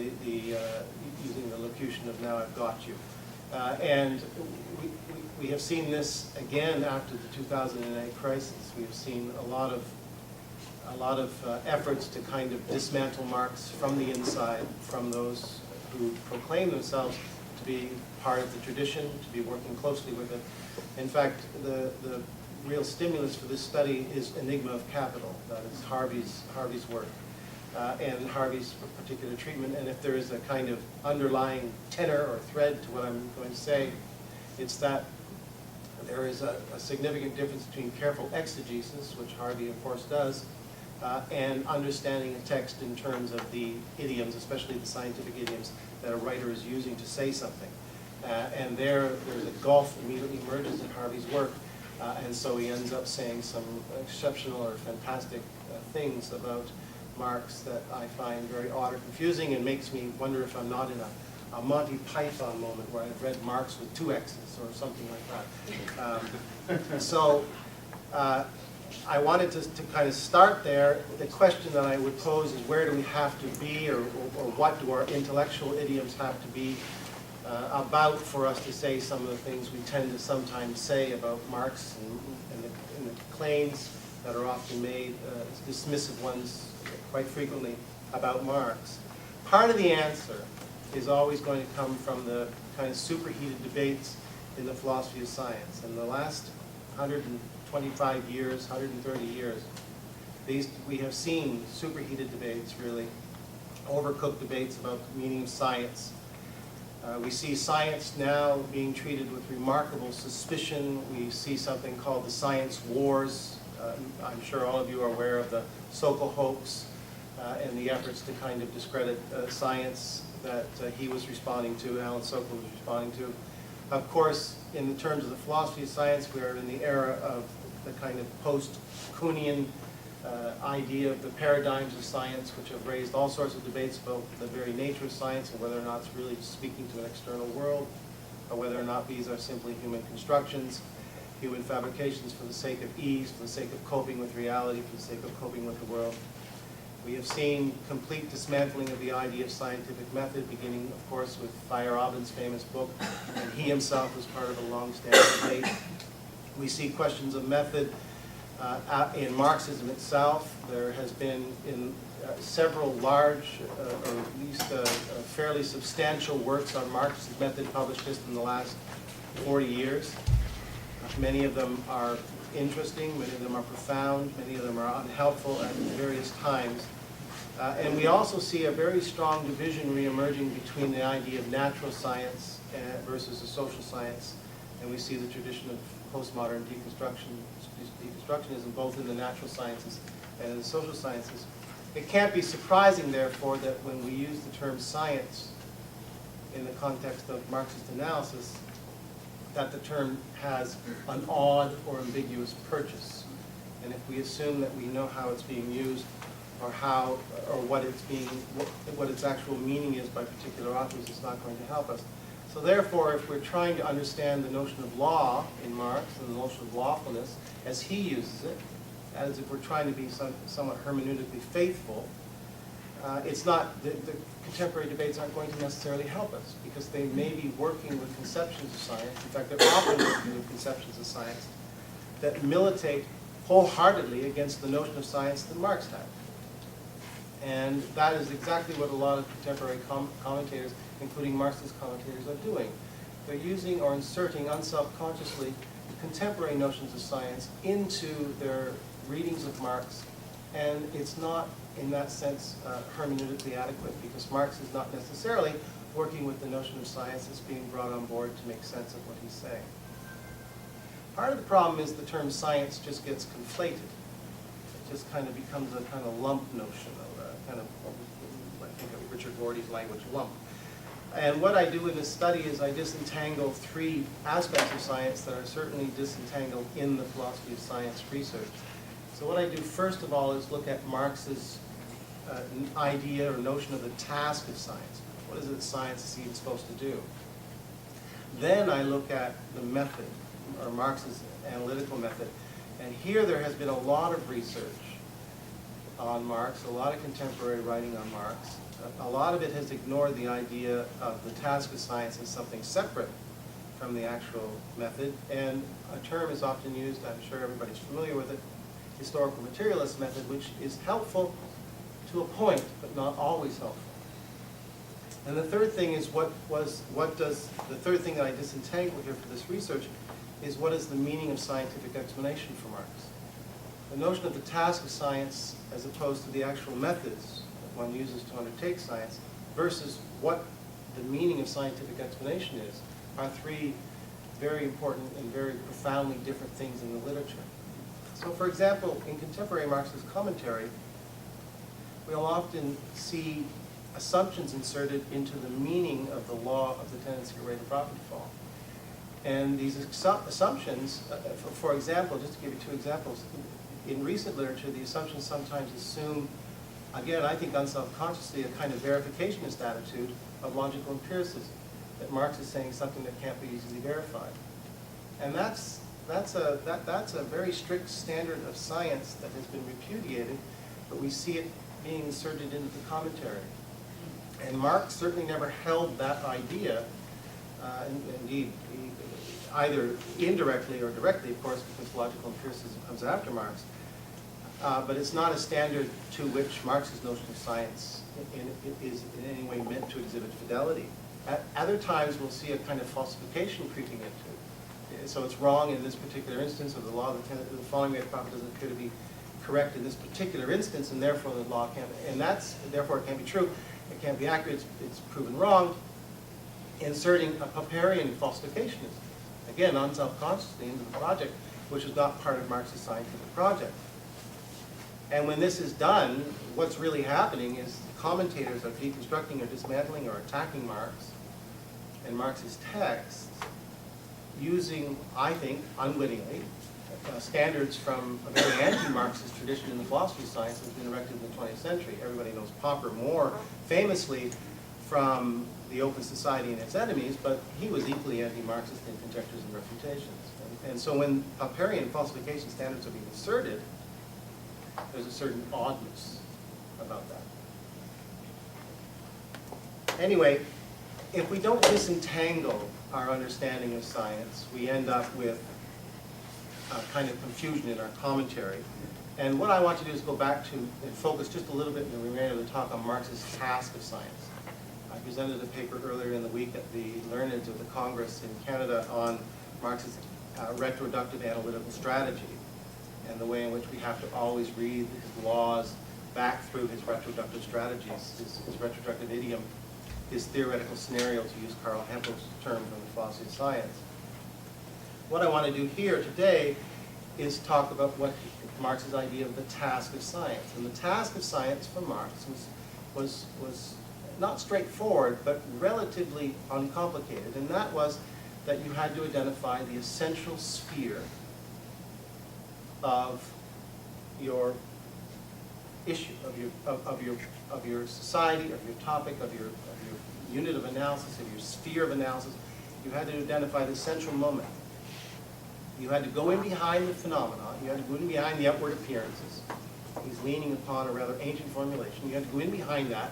using the locution of "now I've got you." And we have seen this again after the 2008 crisis. We have seen a lot of efforts to kind of dismantle Marx from the inside, from those who proclaim themselves to be part of the tradition, to be working closely with it. In fact, the real stimulus for this study is Enigma of Capital. That is Harvey's work, and Harvey's particular treatment. And if there is a kind of underlying tenor or thread to what I'm going to say, it's that there is a significant difference between careful exegesis, which Harvey of course does, and understanding a text in terms of the idioms, especially the scientific idioms that a writer is using to say something. And there's a gulf immediately emerges in Harvey's work, and so he ends up saying some exceptional or fantastic things about Marx that I find very odd or confusing, and makes me wonder if I'm not in a Monty Python moment where I've read Marx with 2 X's or something like that. So I wanted to kind of start there. The question that I would pose is, where do we have to be, or what do our intellectual idioms have to be about for us to say some of the things we tend to sometimes say about Marx, and the claims that are often made, dismissive ones quite frequently, about Marx. Part of the answer is always going to come from the kind of superheated debates in the philosophy of science. In the last 125 years, 130 years, we have seen superheated debates, really, overcooked debates about the meaning of science. We see science now being treated with remarkable suspicion. We see something called the science wars. I'm sure all of you are aware of the Sokal hoax and the efforts to kind of discredit science that he was responding to, Alan Sokal was responding to. Of course, in the terms of the philosophy of science, we are in the era of the kind of post-Cooneian idea of the paradigms of science, which have raised all sorts of debates about the very nature of science and whether or not it's really speaking to an external world, or whether or not these are simply human constructions, human fabrications for the sake of ease, for the sake of coping with reality, for the sake of coping with the world. We have seen complete dismantling of the idea of scientific method, beginning, of course, with Feyerabend's famous book, and he himself was part of a long-standing debate. We see questions of method in Marxism itself. There has been in several large, or at least fairly substantial works on Marx's method published just in the last 40 years. Many of them are interesting, many of them are profound, many of them are unhelpful at various times. And we also see a very strong division re-emerging between the idea of natural science versus the social science. And we see the tradition of postmodern deconstructionism both in the natural sciences and in the social sciences. It can't be surprising, therefore, that when we use the term science in the context of Marxist analysis, that the term has an odd or ambiguous purchase. And if we assume that we know how it's being used, or what its actual meaning is by particular authors, it's not going to help us. So therefore, if we're trying to understand the notion of law in Marx and the notion of lawfulness as he uses it, as if we're trying to be somewhat hermeneutically faithful, it's not, the contemporary debates aren't going to necessarily help us, because they may be working with conceptions of science. In fact, they're often working with conceptions of science that militate wholeheartedly against the notion of science that Marx had. And that is exactly what a lot of contemporary commentators, including Marxist commentators, are doing. They're using or inserting unselfconsciously contemporary notions of science into their readings of Marx, and it's not, in that sense, hermeneutically adequate, because Marx is not necessarily working with the notion of science that's being brought on board to make sense of what he's saying. Part of the problem is the term science just gets conflated. It just kind of becomes a kind of lump notion, kind of, I think of Richard Rorty's language, lump. And what I do in this study is I disentangle 3 aspects of science that are certainly disentangled in the philosophy of science research. So what I do first of all is look at Marx's idea or notion of the task of science. what is it science is even supposed to do? Then I look at the method, or Marx's analytical method. And here there has been a lot of research on Marx, a lot of contemporary writing on Marx. A lot of it has ignored the idea of the task of science as something separate from the actual method. And a term is often used, I'm sure everybody's familiar with it, historical materialist method, which is helpful to a point, but not always helpful. And the third thing is the third thing that I disentangle here for this research is what is the meaning of scientific explanation for Marx. The notion of the task of science as opposed to the actual methods that one uses to undertake science versus what the meaning of scientific explanation is are three very important and very profoundly different things in the literature. So for example, in contemporary Marxist commentary, we'll often see assumptions inserted into the meaning of the law of the tendency to rate of property fall. And these assumptions, for example, just to give you two examples, in recent literature, the assumptions sometimes assume, again, I think unselfconsciously, a kind of verificationist attitude of logical empiricism, that Marx is saying something that can't be easily verified. And that's a very strict standard of science that has been repudiated, but we see it being inserted into the commentary. And Marx certainly never held that idea, indeed, either indirectly or directly, of course, because logical empiricism comes after Marx. But it's not a standard to which Marx's notion of science is in any way meant to exhibit fidelity. At other times, we'll see a kind of falsification creeping into it. So it's wrong in this particular instance, or the law of the following rate of profit doesn't appear to be correct in this particular instance, and therefore the law can't, and therefore it can't be true, it can't be accurate, it's proven wrong, inserting a Popperian falsificationism, again, unselfconsciously into the project, which is not part of Marx's scientific project. And when this is done, what's really happening is commentators are deconstructing or dismantling or attacking Marx and Marx's texts using, I think, unwittingly, standards from a very anti-Marxist tradition in the philosophy of science that's been erected in the 20th century. Everybody knows Popper more famously from The Open Society and Its Enemies, but he was equally anti-Marxist in Conjectures and Refutations. And so when Popperian falsification standards are being inserted, there's a certain oddness about that. Anyway, if we don't disentangle our understanding of science, we end up with kind of confusion in our commentary. And what I want to do is go back to and focus just a little bit in the remainder of the talk on Marx's task of science. I presented a paper earlier in the week at the Learned of the Congress in Canada on Marx's retroductive analytical strategy and the way in which we have to always read his laws back through his retroductive strategies, his retroductive idiom, his theoretical scenario, to use Karl Hempel's term from the philosophy of science. What I want to do here today is talk about what Marx's idea of the task of science. And the task of science for Marx was not straightforward, but relatively uncomplicated. And that was that you had to identify the essential sphere of your issue, of your society, of your topic, of your unit of analysis, of your sphere of analysis. You had to identify the central moment. You had to go in behind the phenomenon. You had to go in behind the outward appearances. He's leaning upon a rather ancient formulation. You had to go in behind that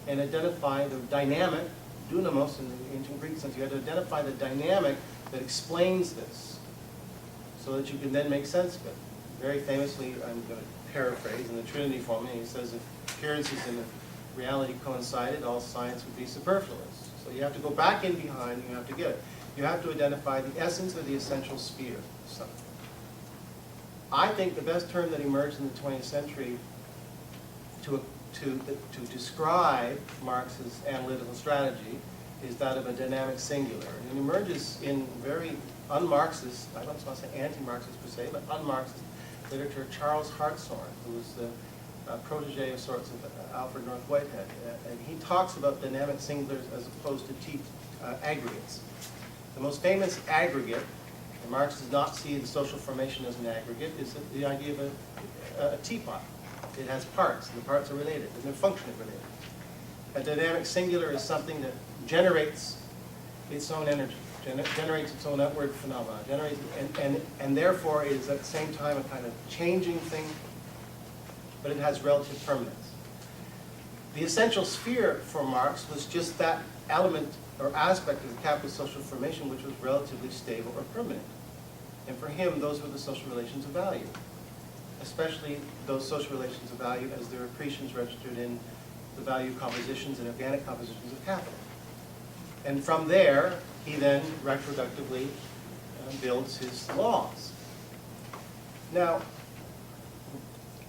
and identify the dynamic, dunamos in the ancient Greek sense. You had to identify the dynamic that explains this so that you can then make sense of it. Very famously, I'm going to paraphrase, in the Trinity formula, he says if appearances and reality coincided, all science would be superfluous. So you have to go back in behind and you have to get it. You have to identify the essence or the essential sphere of something. I think the best term that emerged in the 20th century to describe Marx's analytical strategy is that of a dynamic singular. And it emerges in very un-Marxist, I don't want to say anti-Marxist per se, but un-Marxist literature. Charles Hartshorne, who was the protege of sorts of Alfred North Whitehead, and he talks about dynamic singulars as opposed to aggregates. The most famous aggregate, and Marx does not see the social formation as an aggregate, is the idea of a teapot. It has parts, and the parts are related, and they're functionally related. A dynamic singular is something that generates its own energy, generates its own outward phenomena, and therefore is at the same time a kind of changing thing, but it has relative permanence. The essential sphere for Marx was just that element or aspect of the capitalist social formation which was relatively stable or permanent. And for him, those were the social relations of value, especially those social relations of value as their accretions registered in the value compositions and organic compositions of capital. And from there, he then retroductively builds his laws. Now,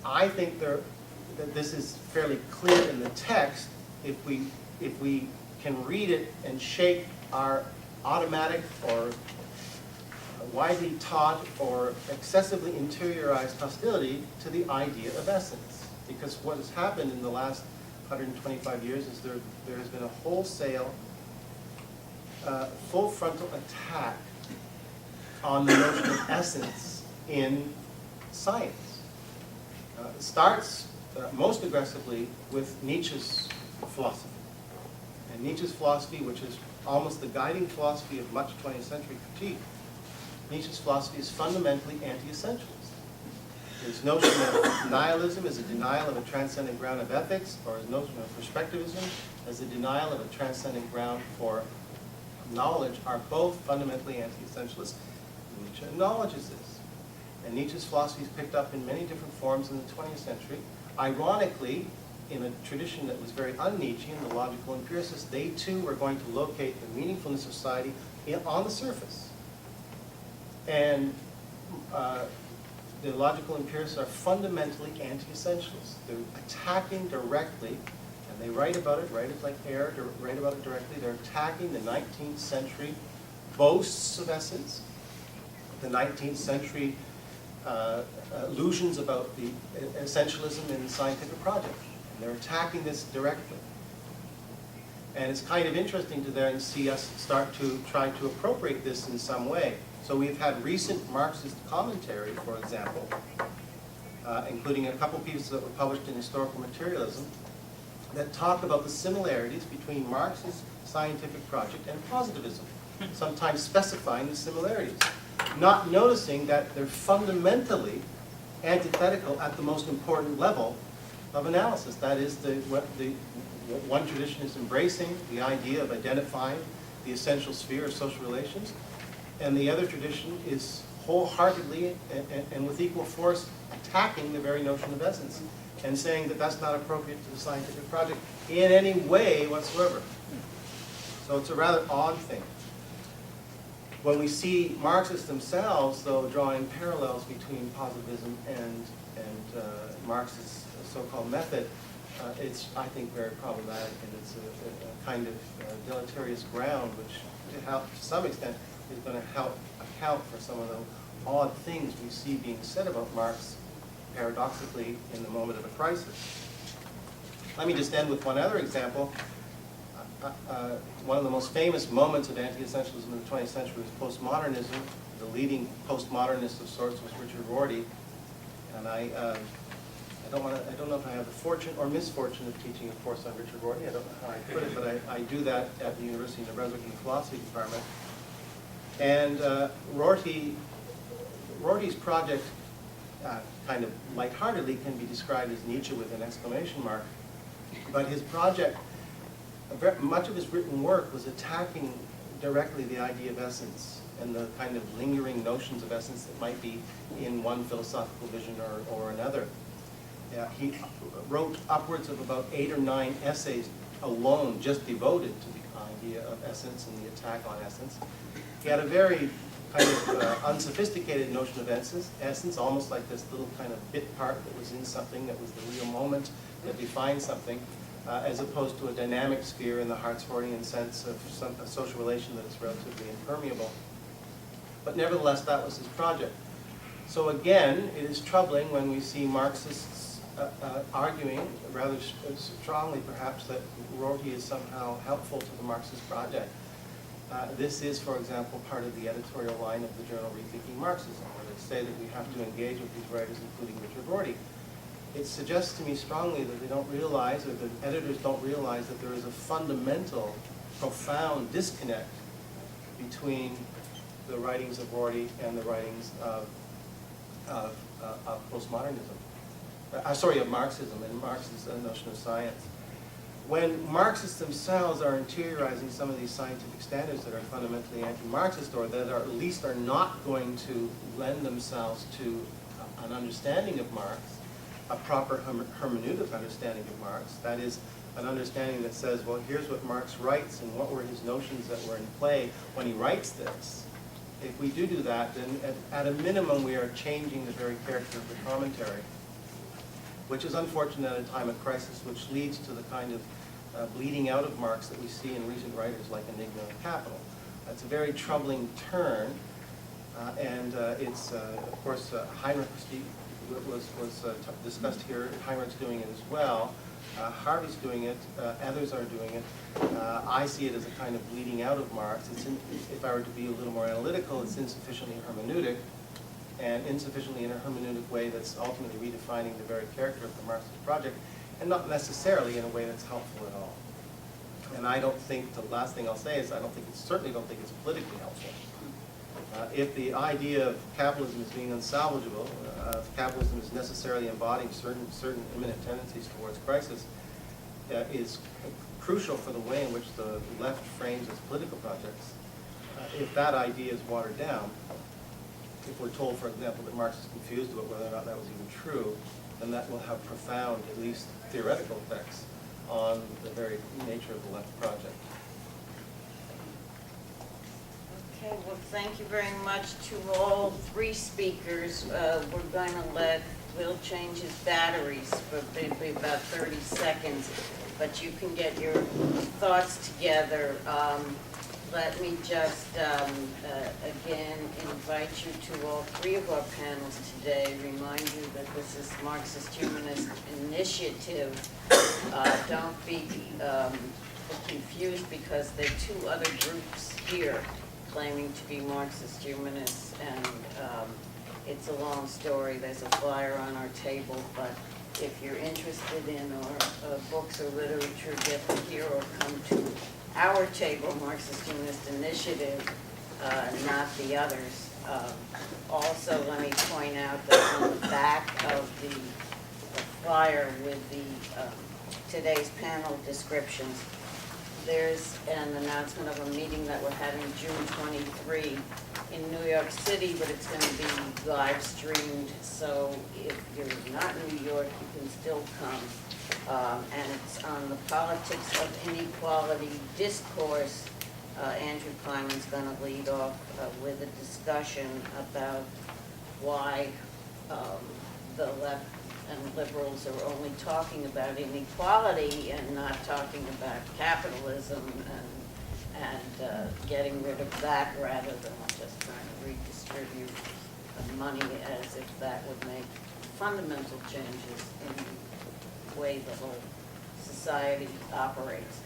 I think that this is fairly clear in the text if we can read it and shape our automatic or widely taught or excessively interiorized hostility to the idea of essence. Because what has happened in the last 125 years is there has been a wholesale, full frontal attack on the notion of essence in science. It starts most aggressively with Nietzsche's philosophy. And Nietzsche's philosophy, which is almost the guiding philosophy of much 20th century critique, Nietzsche's philosophy is fundamentally anti-essentialist. His notion of nihilism is a denial of a transcendent ground of ethics, or his notion of perspectivism as a denial of a transcendent ground for knowledge are both fundamentally anti-essentialist. Nietzsche acknowledges this. And Nietzsche's philosophy is picked up in many different forms in the 20th century. Ironically, in a tradition that was very un-Nietzschean, the logical empiricists, they too were going to locate the meaningfulness of society on the surface. And the logical empiricists are fundamentally anti-essentialists. They're attacking directly, and they write about it, write it like air, write about it directly. They're attacking the 19th century boasts of essence, the 19th century illusions about the essentialism in the scientific project. And they're attacking this directly. And it's kind of interesting to then see us start to try to appropriate this in some way. So we've had recent Marxist commentary, for example, including a couple pieces that were published in Historical Materialism, that talk about the similarities between Marx's scientific project and positivism, sometimes specifying the similarities, not noticing that they're fundamentally antithetical at the most important level of analysis. That is, one tradition is embracing the idea of identifying the essential sphere of social relations, and the other tradition is wholeheartedly and with equal force attacking the very notion of essence and saying that that's not appropriate to the scientific project in any way whatsoever. So it's a rather odd thing. When we see Marxists themselves, though, drawing parallels between positivism and Marx's so-called method, it's, I think, very problematic, and it's a kind of deleterious ground which, to some extent, is going to help account for some of the odd things we see being said about Marx, paradoxically, in the moment of a crisis. Let me just end with one other example. One of the most famous moments of anti-essentialism in the 20th century was postmodernism. The leading postmodernist of sorts was Richard Rorty, and I don't know if I have the fortune or misfortune of teaching a course on Richard Rorty. I don't know how I put it, but I do that at the University of Brunswick in the philosophy department. And Rorty's project, kind of lightheartedly, can be described as Nietzsche with an exclamation mark. But his project, much of his written work was attacking directly the idea of essence and the kind of lingering notions of essence that might be in one philosophical vision or another. He wrote upwards of about 8 or 9 essays alone just devoted to the idea of essence and the attack on essence. He had a very kind of unsophisticated notion of essence, almost like this little kind of bit part that was in something that was the real moment that defined something, as opposed to a dynamic sphere in the Hartsfordian sense of a social relation that is relatively impermeable. But nevertheless, that was his project. So again, it is troubling when we see Marxists arguing, rather strongly perhaps, that Rorty is somehow helpful to the Marxist project. This is, for example, part of the editorial line of the journal Rethinking Marxism, where they say that we have to engage with these writers, including Richard Rorty. it suggests to me strongly that they don't realize, or the editors don't realize, that there is a fundamental, profound disconnect between the writings of Rorty and the writings of postmodernism. Of Marxism and Marx's notion of science. When Marxists themselves are interiorizing some of these scientific standards that are fundamentally anti-Marxist, or that are, at least are not going to lend themselves to an understanding of Marx, a proper hermeneutic understanding of Marx, that is, an understanding that says, well, here's what Marx writes and what were his notions that were in play when he writes this. If we do that, then at a minimum we are changing the very character of the commentary, which is unfortunate at a time of crisis, which leads to the kind of bleeding out of Marx that we see in recent writers like Enigma and Capital. That's a very troubling turn, and it's, of course, Heinrich was discussed here. Heinrich's doing it as well. Harvey's doing it. Others are doing it. I see it as a kind of bleeding out of Marx. If I were to be a little more analytical, it's insufficiently hermeneutic, and insufficiently in a hermeneutic way that's ultimately redefining the very character of the Marxist project, and not necessarily in a way that's helpful at all. And I don't think, the last thing I'll say is, certainly don't think it's politically helpful. If the idea of capitalism is being unsalvageable, capitalism is necessarily embodying certain imminent tendencies towards crisis, is crucial for the way in which the left frames its political projects. If that idea is watered down, if we're told, for example, that Marx is confused about whether or not that was even true, then that will have profound, at least theoretical effects on the very nature of the left project. Okay, well, thank you very much to all three speakers. We're going to let Will change his batteries for maybe about 30 seconds, but you can get your thoughts together. Let me just, again, invite you to all three of our panels today. Remind you that this is Marxist Humanist Initiative. Don't be confused, because there are two other groups here claiming to be Marxist humanists, and it's a long story. There's a flyer on our table, but if you're interested in our books or literature, get them here or come to our table, Marxist Humanist Initiative, not the others. Also, let me point out that on the back of the flyer with the today's panel descriptions, there's an announcement of a meeting that we're having June 23 in New York City, but it's going to be live streamed, so if you're not in New York, you can still come. And it's on the politics of inequality discourse. Andrew Kliman's going to lead off with a discussion about why the left and liberals are only talking about inequality and not talking about capitalism and getting rid of that, rather than just trying to redistribute the money, as if that would make fundamental changes in the way the whole society operates.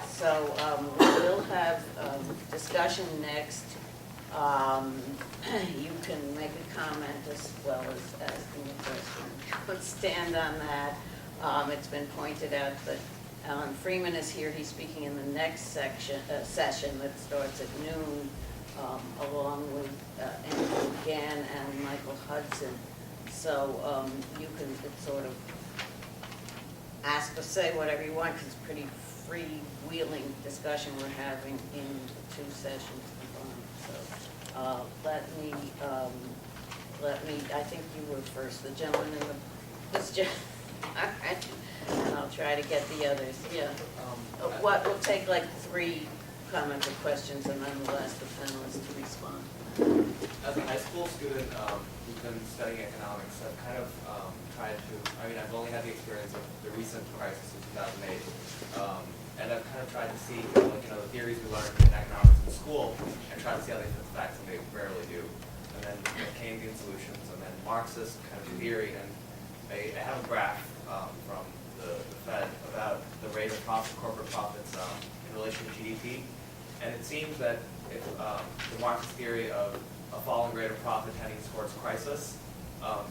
So we will have discussion next. You can make a comment as well as asking a question. Let's stand on that. It's been pointed out that Alan Freeman is here. He's speaking in the next session that starts at noon, along with Andrew Gann and Michael Hudson. So you can sort of ask or say whatever you want, because it's pretty freewheeling discussion we're having in the two sessions combined. So let me, I think you were first, the gentleman in this and I'll try to get the others, yeah. We'll take like 3 comments or questions, and then we'll ask the panelists to respond. As a high school student who's been studying economics, I've kind of tried to, I've only had the experience of the recent crisis of 2008, and I've kind of tried to see, the theories we learned in economics in school, and try to see how they fit the facts, and they rarely do. And then Keynesian solutions, and then Marxist kind of theory, and I have a graph from the Fed about the rate of corporate profits in relation to GDP, and it seems that if the Marxist theory of a falling rate of profit tending towards crisis,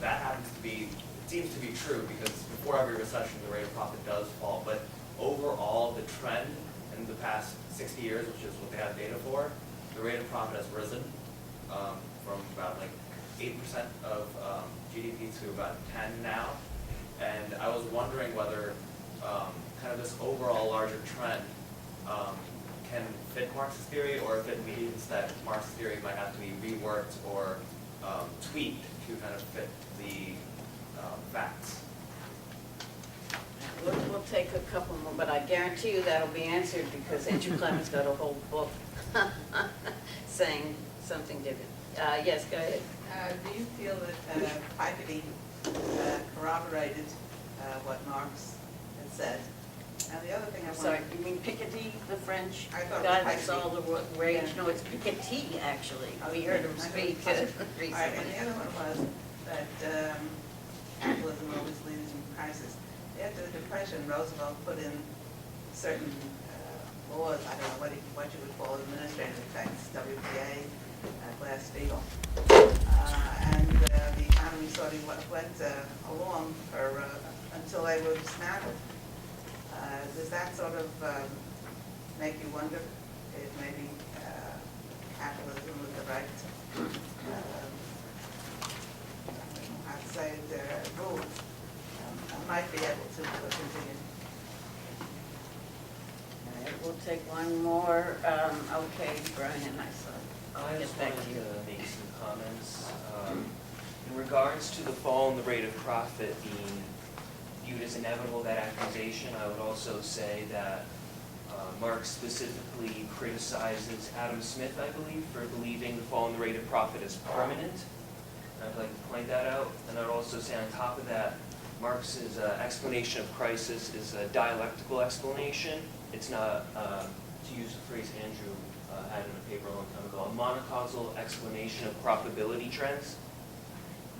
that happens to be, it seems to be true, because before every recession, the rate of profit does fall, but overall, the trend in the past 60 years, which is what they have data for, the rate of profit has risen from about like 8% of GDP to about 10 now. And I was wondering whether kind of this overall larger trend can fit Marx's theory, or if it means that Marx's theory might have to be reworked or tweaked to kind of fit the facts. We'll take a couple more, but I guarantee you that'll be answered because Andrew Kliman's got a whole book saying something different. Yes, go ahead. Do you feel that Piketty corroborated what Marx had said? And the other thing I I'm wanted... sorry, you mean Piketty, the French I thought it guy was that saw the rage? Yeah. No, it's Piketty, actually. We Okay. heard him I thought speak it was- recently. All right, and the other one was that capitalism always leads to crisis. After the Depression, Roosevelt put in certain laws, I don't know what you would call administrative effects, WPA, Glass-Steagall. And the economy sort of went along for, until they were dismantled. Does that sort of make you wonder if maybe capitalism was the right, I don't know how to say it, rules? Might be able to continue. All right, we'll take one more. Okay, Brian, I saw. I I'll just get back wanted to you. to make some comments. In regards to the fall in the rate of profit being viewed as inevitable, that accusation, I would also say that Marx specifically criticizes Adam Smith, I believe, for believing the fall in the rate of profit is permanent. I'd like to point that out. And I'd also say on top of that, Marx's explanation of crisis is a dialectical explanation. It's not, to use the phrase Andrew had in a paper a long time ago, a monocausal explanation of profitability trends.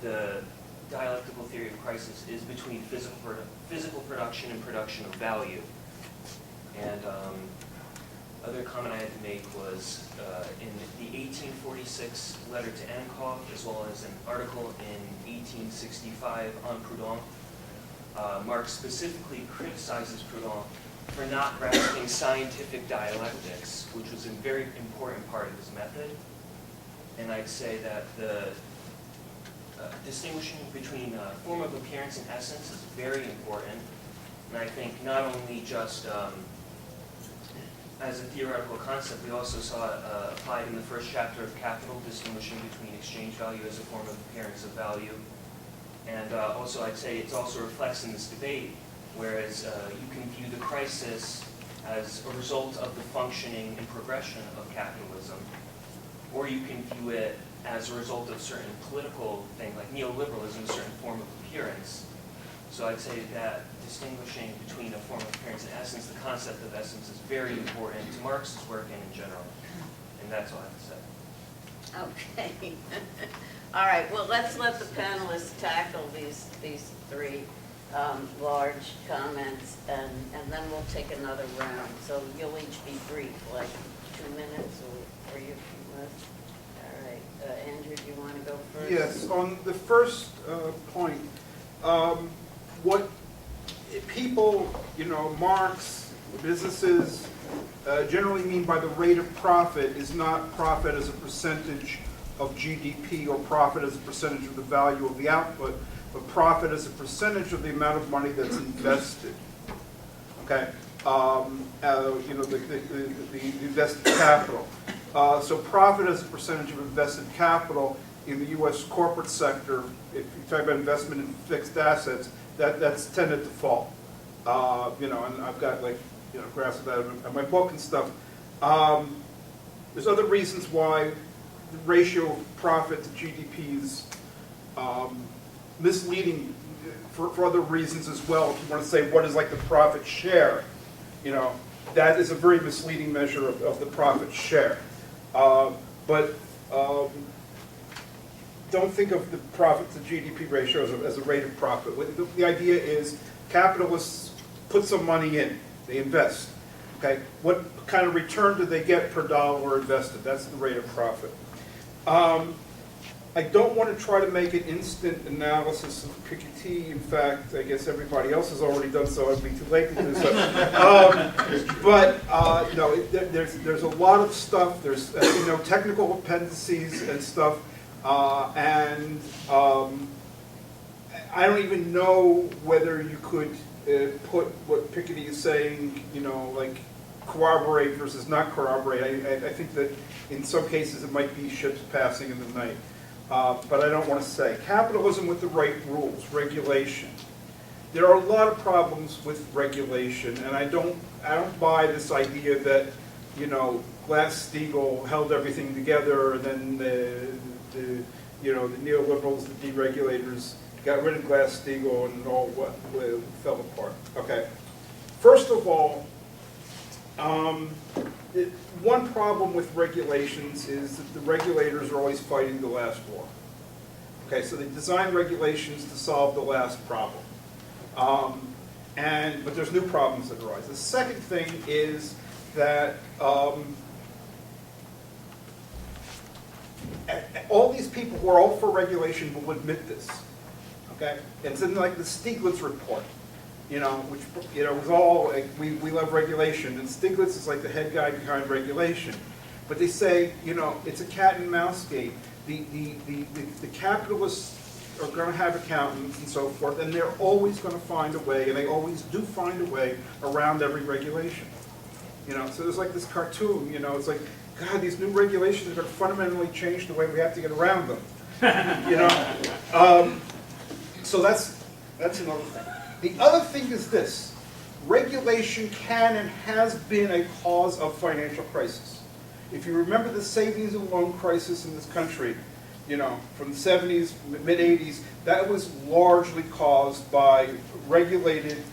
The dialectical theory of crisis is between physical production and production of value. And other comment I had to make was in the 1846 letter to Ankoff, as well as an article in 1865 on Proudhon, Marx specifically criticizes Proudhon for not grasping scientific dialectics, which was a very important part of his method. And I'd say that the distinguishing between form of appearance and essence is very important. And I think not only just as a theoretical concept, we also saw it applied in the first chapter of Capital, distinguishing between exchange value as a form of appearance of value. And also I'd say it also reflects in this debate, whereas you can view the crisis as a result of the functioning and progression of capitalism, or you can view it as a result of certain political thing, like neoliberalism, a certain form of appearance. So I'd say that distinguishing between a form of appearance and essence, the concept of essence is very important to Marx's work and in general. And that's all I have to say. Okay. All right, well, let's let the panelists tackle these three large comments, and then we'll take another round. So you'll each be brief, like 2 minutes, or you less. All right, Andrew, do you want to go first? Yes, on the first point, what people, Marx, businesses generally mean by the rate of profit is not profit as a percentage of GDP or profit as a percentage of the value of the output, but profit as a percentage of the amount of money that's invested. Okay, the invested capital. So profit as a percentage of invested capital in the U.S. corporate sector, if you talk about investment in fixed assets, that's tended to fall. And I've got graphs of that in my book and stuff. There's other reasons why the ratio of profit to GDP is misleading for other reasons as well. If you want to say what is like the profit share, that is a very misleading measure of the profit share. But don't think of the profit to GDP ratio as a rate of profit. The idea is capitalists put some money in, they invest. Okay, what kind of return do they get per dollar invested? That's the rate of profit. I don't want to try to make an instant analysis of Piketty. In fact, I guess everybody else has already done so. It'd be too late to do so. No, there's a lot of stuff. There's technical appendices and stuff, and I don't even know whether you could put what Piketty is saying, like corroborate versus not corroborate. I think that in some cases it might be ships passing in the night. But I don't want to say. Capitalism with the right rules, regulation. There are a lot of problems with regulation, and I don't buy this idea that, Glass-Steagall held everything together, and then the neoliberals, the deregulators, got rid of Glass-Steagall, and all fell apart. Okay. First of all, one problem with regulations is that the regulators are always fighting the last war. Okay, so they design regulations to solve the last problem. But there's new problems that arise. The second thing is that all these people who are all for regulation will admit this. Okay, it's in like the Stiglitz report. Which was all like, we love regulation, and Stiglitz is like the head guy behind regulation. But they say, it's a cat and mouse game. The capitalists are going to have accountants and so forth, and they're always going to find a way, and they always do find a way around every regulation. So there's like this cartoon. It's like, God, these new regulations are going to fundamentally change the way we have to get around them. So that's another thing. The other thing is this: regulation can and has been a cause of financial crisis. If you remember the savings and loan crisis in this country, from the 70s, mid-80s, that was largely caused by regulated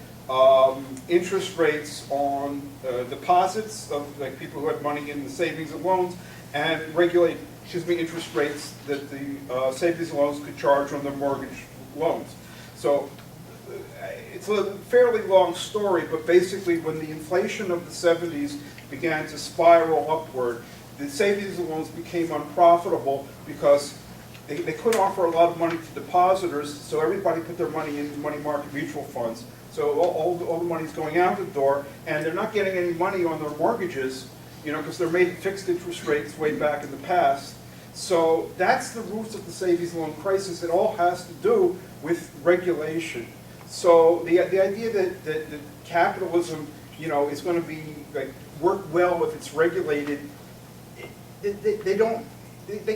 interest rates on deposits of like people who had money in the savings and loans, and regulated, interest rates that the savings and loans could charge on their mortgage loans. So it's a fairly long story, but basically when the inflation of the 70s began to spiral upward, the savings and loans became unprofitable because they couldn't offer a lot of money to depositors, so everybody put their money into money market mutual funds. So all the money's going out the door, and they're not getting any money on their mortgages, because they're made at fixed interest rates way back in the past. So that's the roots of the savings and loan crisis. It all has to do with regulation. So the idea that capitalism, is going to be work well if it's regulated, they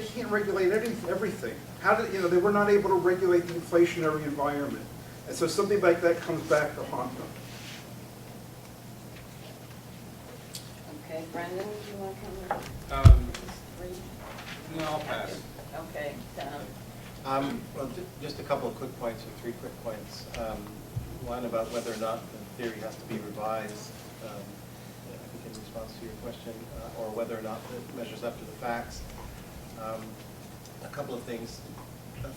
can't regulate everything. They were not able to regulate the inflationary environment, and so something like that comes back to haunt them. Okay, Brendan, do you want to come read? No, I'll pass. Okay, Well, just a couple of quick points, or 3 quick points. One about whether or not the theory has to be revised, I think in response to your question, or whether or not it measures up to the facts. A couple of things.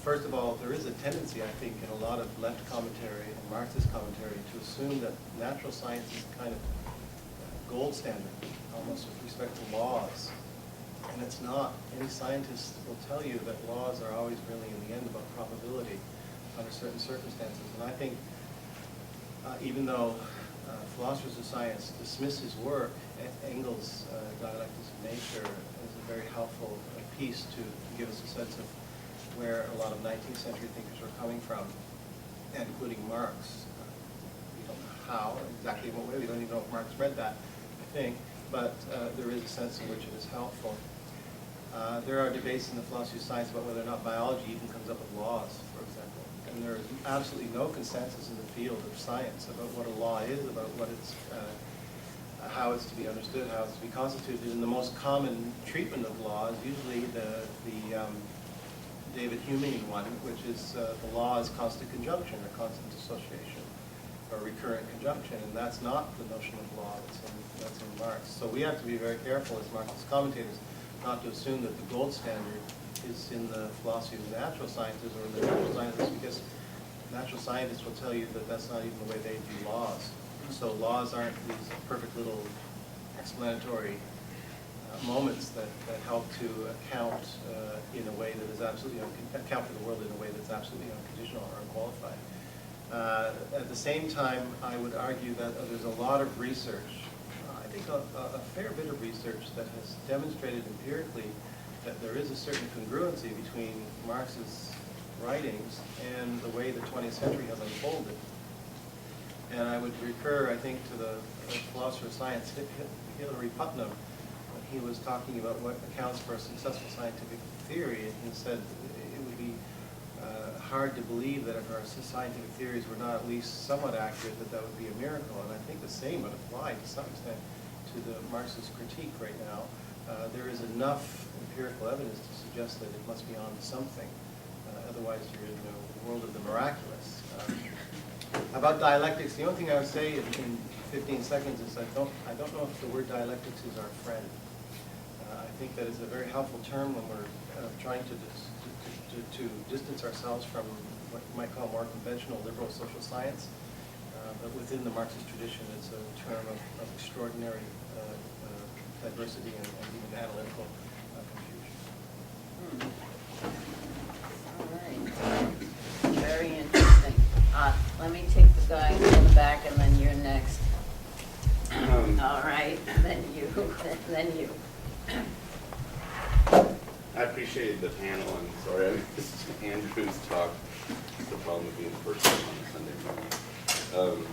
First of all, there is a tendency, I think, in a lot of left commentary and Marxist commentary to assume that natural science is kind of gold standard, almost with respect to laws. And it's not. Any scientist will tell you that laws are always really, in the end, about probability under certain circumstances. And I think, even though philosophers of science dismiss his work, Engels' Dialectics of Nature is a very helpful piece to give us a sense of where a lot of 19th century thinkers were coming from, and including Marx. We don't know how, exactly in what way. We don't even know if Marx read that, I think. But there is a sense in which it is helpful. There are debates in the philosophy of science about whether or not biology even comes up with laws, for example. And there is absolutely no consensus in the field of science about what a law is, about what it's, how it's to be understood, how it's to be constituted. And the most common treatment of law is usually the David Humean one, which is the law is constant conjunction or constant association or recurrent conjunction, and that's not the notion of law that's in Marx. So we have to be very careful as Marxist commentators not to assume that the gold standard is in the philosophy of the natural sciences or in the natural sciences, because natural scientists will tell you that that's not even the way they view laws. So laws aren't these perfect little explanatory moments that help to account in a way that is absolutely, account for the world in a way that's absolutely unconditional or unqualified. At the same time, I would argue that there's a lot of research, I think a fair bit of research that has demonstrated empirically that there is a certain congruency between Marx's writings and the way the 20th century has unfolded. And I would refer, I think, to the philosopher of science, Hilary Putnam, when he was talking about what accounts for a successful scientific theory, and he said it would be hard to believe that if our scientific theories were not at least somewhat accurate, that would be a miracle. And I think the same would apply to some extent to the Marxist critique right now. There is enough empirical evidence to suggest that it must be on to something. Otherwise, you're in the world of the miraculous. About dialectics, the only thing I would say in 15 seconds is I don't know if the word dialectics is our friend. I think that it's a very helpful term when we're trying to distance ourselves from what you might call more conventional liberal social science. But within the Marxist tradition, it's a term of extraordinary diversity and even analytical confusion. All right. Very interesting. Let me take the guy in the back, and then you're next. All right, then you, then you. I appreciated the panel, and sorry I missed Andrew's talk. It's the problem with being the first time on a Sunday morning.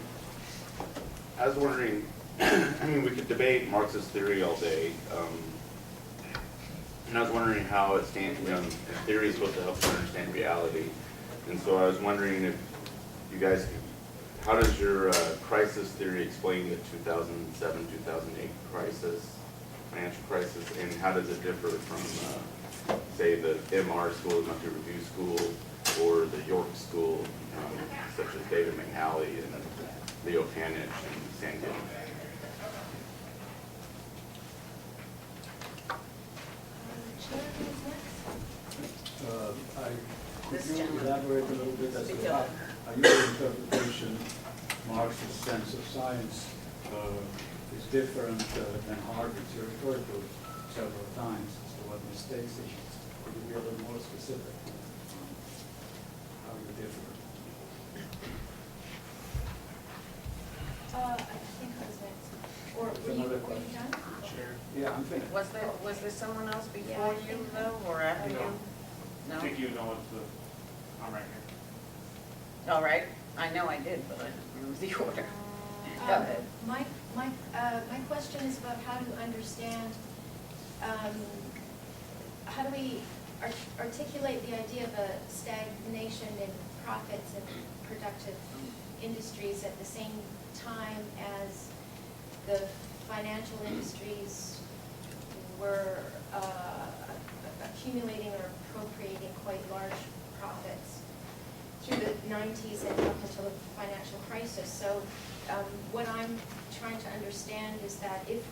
I was wondering, I mean, we could debate Marxist theory all day, and I was wondering how it stands, if theory is supposed to help us understand reality. And so I was wondering if you guys, how does your crisis theory explain the 2007, 2008 crisis, financial crisis, and how does it differ from, say, the MR school, the monthly review school, or the York school, such as David McNally and Leo Panich and Sandin? Could This you gentleman. elaborate a little bit as Speak to up. how your interpretation, Marx's sense of science, is different than Harvard's? You referred to it several times as to what mistakes he makes. Could you be a little more specific on how you differ? I think I was next. Or That's were you, another were you question. done? Sure. Yeah, I'm thinking. Was there someone else Yeah, before I you, think- though, or after No. you? No? I think you know what I'm right here. All right, I know I did, but I don't remember the order. Go ahead. My question is about how to understand, how do we articulate the idea of a stagnation in profits and productive industries at the same time as the financial industries were accumulating or appropriating quite large profits through the 90s and up until the financial crisis. So what I'm trying to understand is that if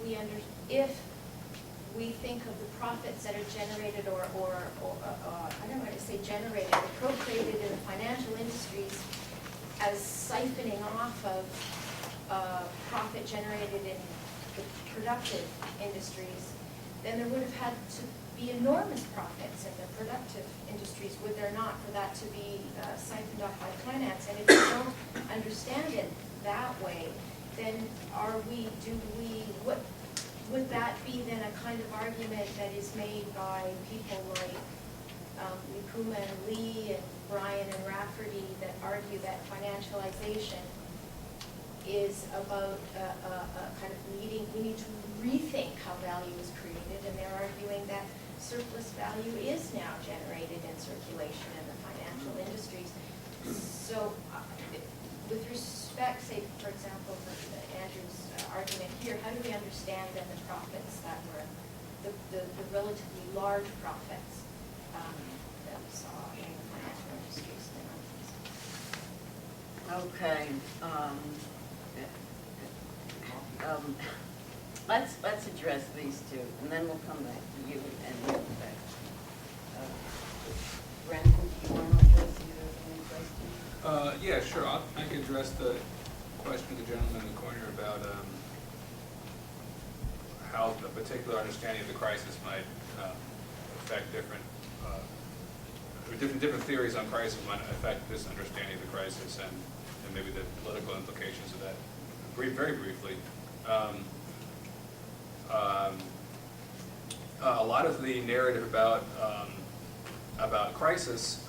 we think of the profits that are generated or I don't want to say generated, appropriated in the financial industries as siphoning off of profit generated in the productive industries, then there would have had to be enormous profits in the productive industries, would there not, for that to be siphoned off by finance? And if we don't understand it that way, then would that be then a kind of argument that is made by people like Likuma and Lee and Bryan and Rafferty that argue that financialization is about a kind of we need to rethink how value is created, and they're arguing that surplus value is now generated in circulation in the financial industries. So with respect, say, for example, Andrew's argument here, how do we understand then the profits that were, the relatively large profits that we saw in the financial industries in the 90s? Okay. Let's address these two, and then we'll come back to you and the other back. Brandon, do you want to address either of any questions? Yeah, sure. I can address the question of the gentleman in the corner about how the particular understanding of the crisis might affect different, or different theories on crisis might affect this understanding of the crisis and maybe the political implications of that. Very briefly, a lot of the narrative about crisis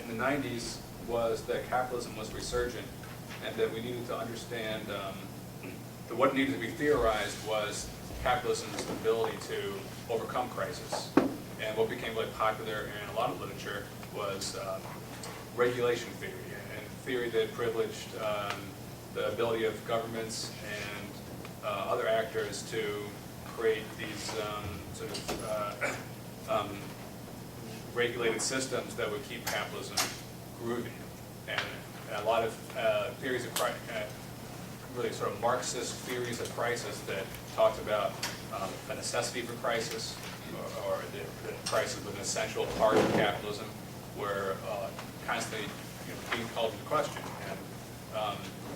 in the 90s was that capitalism was resurgent and that we needed to understand that what needed to be theorized was capitalism's ability to overcome crisis. And what became really popular in a lot of literature was regulation theory, and theory that privileged the ability of governments and other actors to create these sort of regulated systems that would keep capitalism grooving. And a lot of theories of really sort of Marxist theories of crisis that talked about the necessity for crisis, or the crisis was an essential part of capitalism, were constantly being called into question. And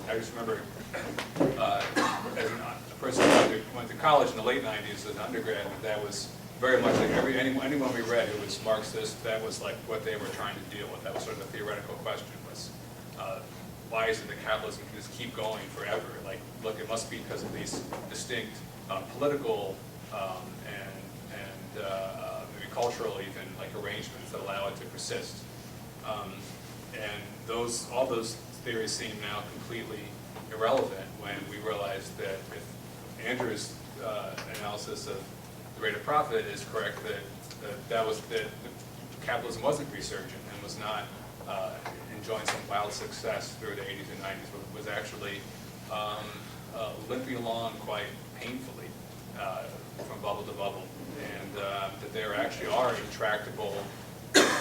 I just remember as a person who went to college in the late 90s as an undergrad, that was very much like anyone we read who was Marxist, that was like what they were trying to deal with. That was sort of the theoretical question was, why is it that capitalism can just keep going forever? Like, look, it must be because of these distinct political and maybe cultural even like arrangements that allow it to persist. And all those theories seem now completely irrelevant when we realize that if Andrew's analysis of the rate of profit is correct, that capitalism wasn't resurgent and was not enjoying some wild success through the 80s and 90s, but was actually limping along quite painfully from bubble to bubble, and that there actually are intractable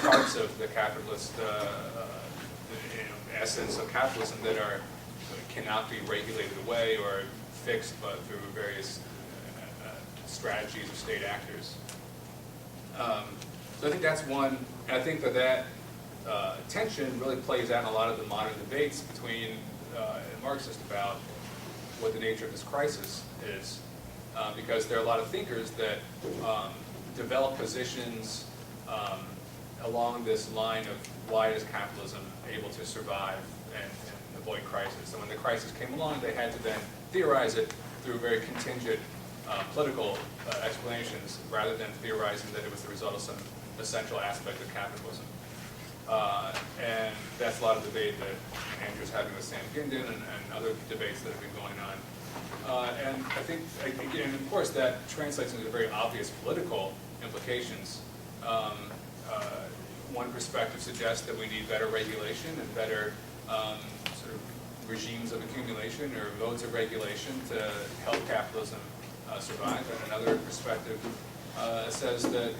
parts of the capitalist essence of capitalism that cannot be regulated away or fixed, but through various strategies of state actors. So I think that's one, and I think that tension really plays out in a lot of the modern debates between Marxists about what the nature of this crisis is, because there are a lot of thinkers that develop positions along this line of why is capitalism able to survive and avoid crisis. And when the crisis came along, they had to then theorize it through very contingent political explanations, rather than theorizing that it was the result of some essential aspect of capitalism. And that's a lot of debate that Andrew's having with Sam Gindin and other debates that have been going on. And I think, again, of course, that translates into very obvious political implications. One perspective suggests that we need better regulation and better sort of regimes of accumulation or modes of regulation to help capitalism survive. And another perspective says that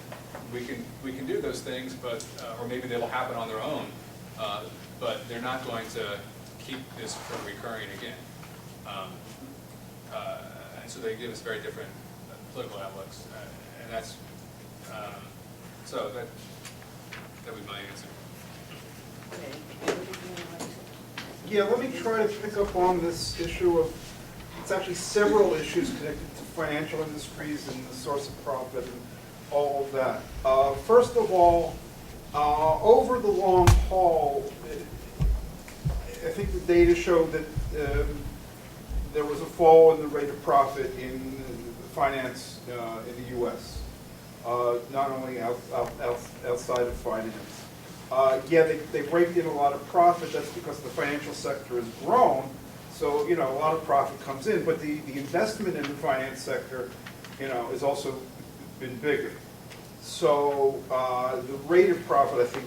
we can do those things, but or maybe they will happen on their own, but they're not going to keep this from recurring again. And so they give us very different political outlooks, and that's so that would be my answer. Okay. Yeah, let me try to pick up on this issue of, it's actually several issues connected to financial industries and the source of profit and all of that. First of all, over the long haul, I think the data showed that there was a fall in the rate of profit in finance in the U.S., not only outside of finance. Yeah, they raked in a lot of profit. That's because the financial sector has grown. So, a lot of profit comes in. But the investment in the finance sector, has also been bigger. So the rate of profit, I think,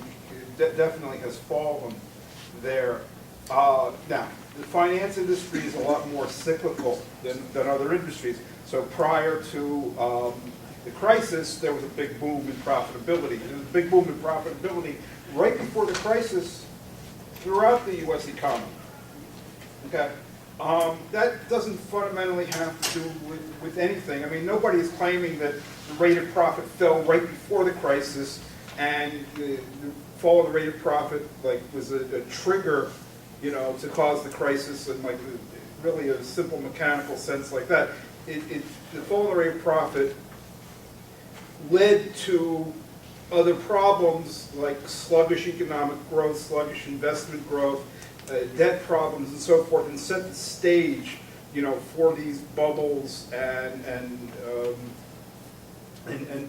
definitely has fallen there. Now, the finance industry is a lot more cyclical than other industries. So prior to the crisis, there was a big boom in profitability. There was a big boom in profitability right before the crisis throughout the U.S. economy. Okay, that doesn't fundamentally have to do with anything. I mean, nobody is claiming that the rate of profit fell right before the crisis, and the fall of the rate of profit was a trigger, to cause the crisis in really a simple mechanical sense like that. the fall in the rate of profit led to other problems like sluggish economic growth, sluggish investment growth, debt problems and so forth, and set the stage, for these bubbles and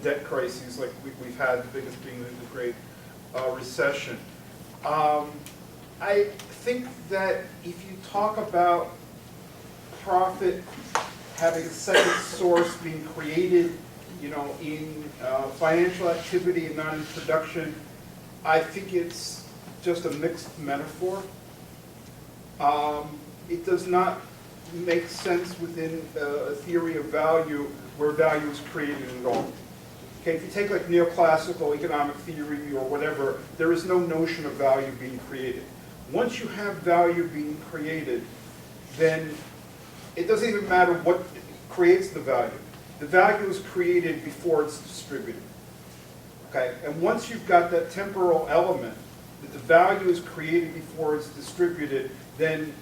debt crises like we've had, the biggest being the Great Recession. I think that if you talk about profit having a second source being created, in financial activity and not in production, I think it's just a mixed metaphor. It does not make sense within a theory of value where value is created at all. Okay, if you take like neoclassical economic theory or whatever, there is no notion of value being created. Once you have value being created, then it doesn't even matter what creates the value. The value is created before it's distributed. Okay, and once you've got that temporal element, that the value is created before it's distributed, then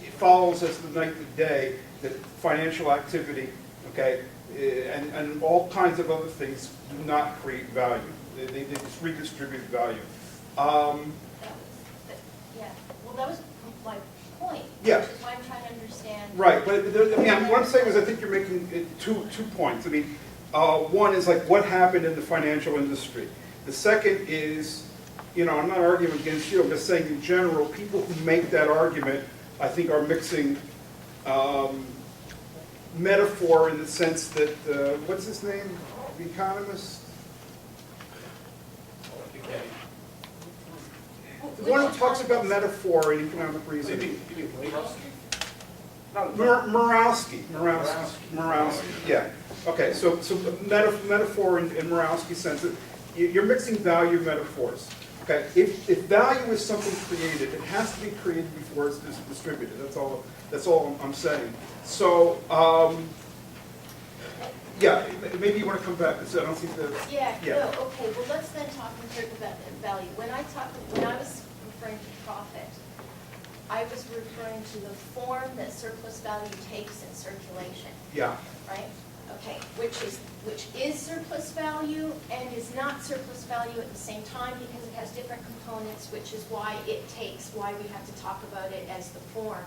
it follows as the night and day that financial activity, okay, and all kinds of other things do not create value. They just redistribute value. Yeah, well, that was my point. Yeah. Which is why I'm trying to understand. Right, but what I'm saying is I think you're making two points. One is like what happened in the financial industry. The second is, I'm not arguing against you, I'm just saying in general, people who make that argument, I think are mixing metaphor in the sense that, what's his name, the economist? The one who talks about metaphor in economic reasoning. Murawski, yeah. Okay, so metaphor in Murawski's sense, that you're mixing value metaphors. Okay, if value is something created, it has to be created before it's distributed. That's all I'm saying. So, yeah, maybe you want to come back, because I don't think that. Yeah, no, okay, well, let's then talk in terms of value. When I was referring to profit, I was referring to the form that surplus value takes in circulation. Yeah. Right? Okay, which is surplus value and is not surplus value at the same time because it has different components, which is why we have to talk about it as the form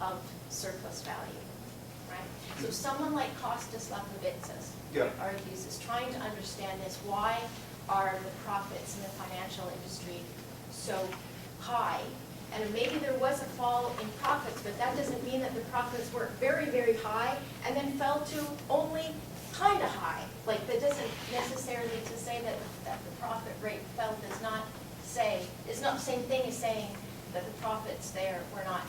of surplus value, right? So someone like Kostas Lapavitsas argues is trying to understand this, why are the profits in the financial industry so high? And maybe there was a fall in profits, but that doesn't mean that the profits were very, very high and then fell to only kind of high. Like, that doesn't necessarily to say that the profit rate fell does not say, it's not the same thing as saying that the profits there were not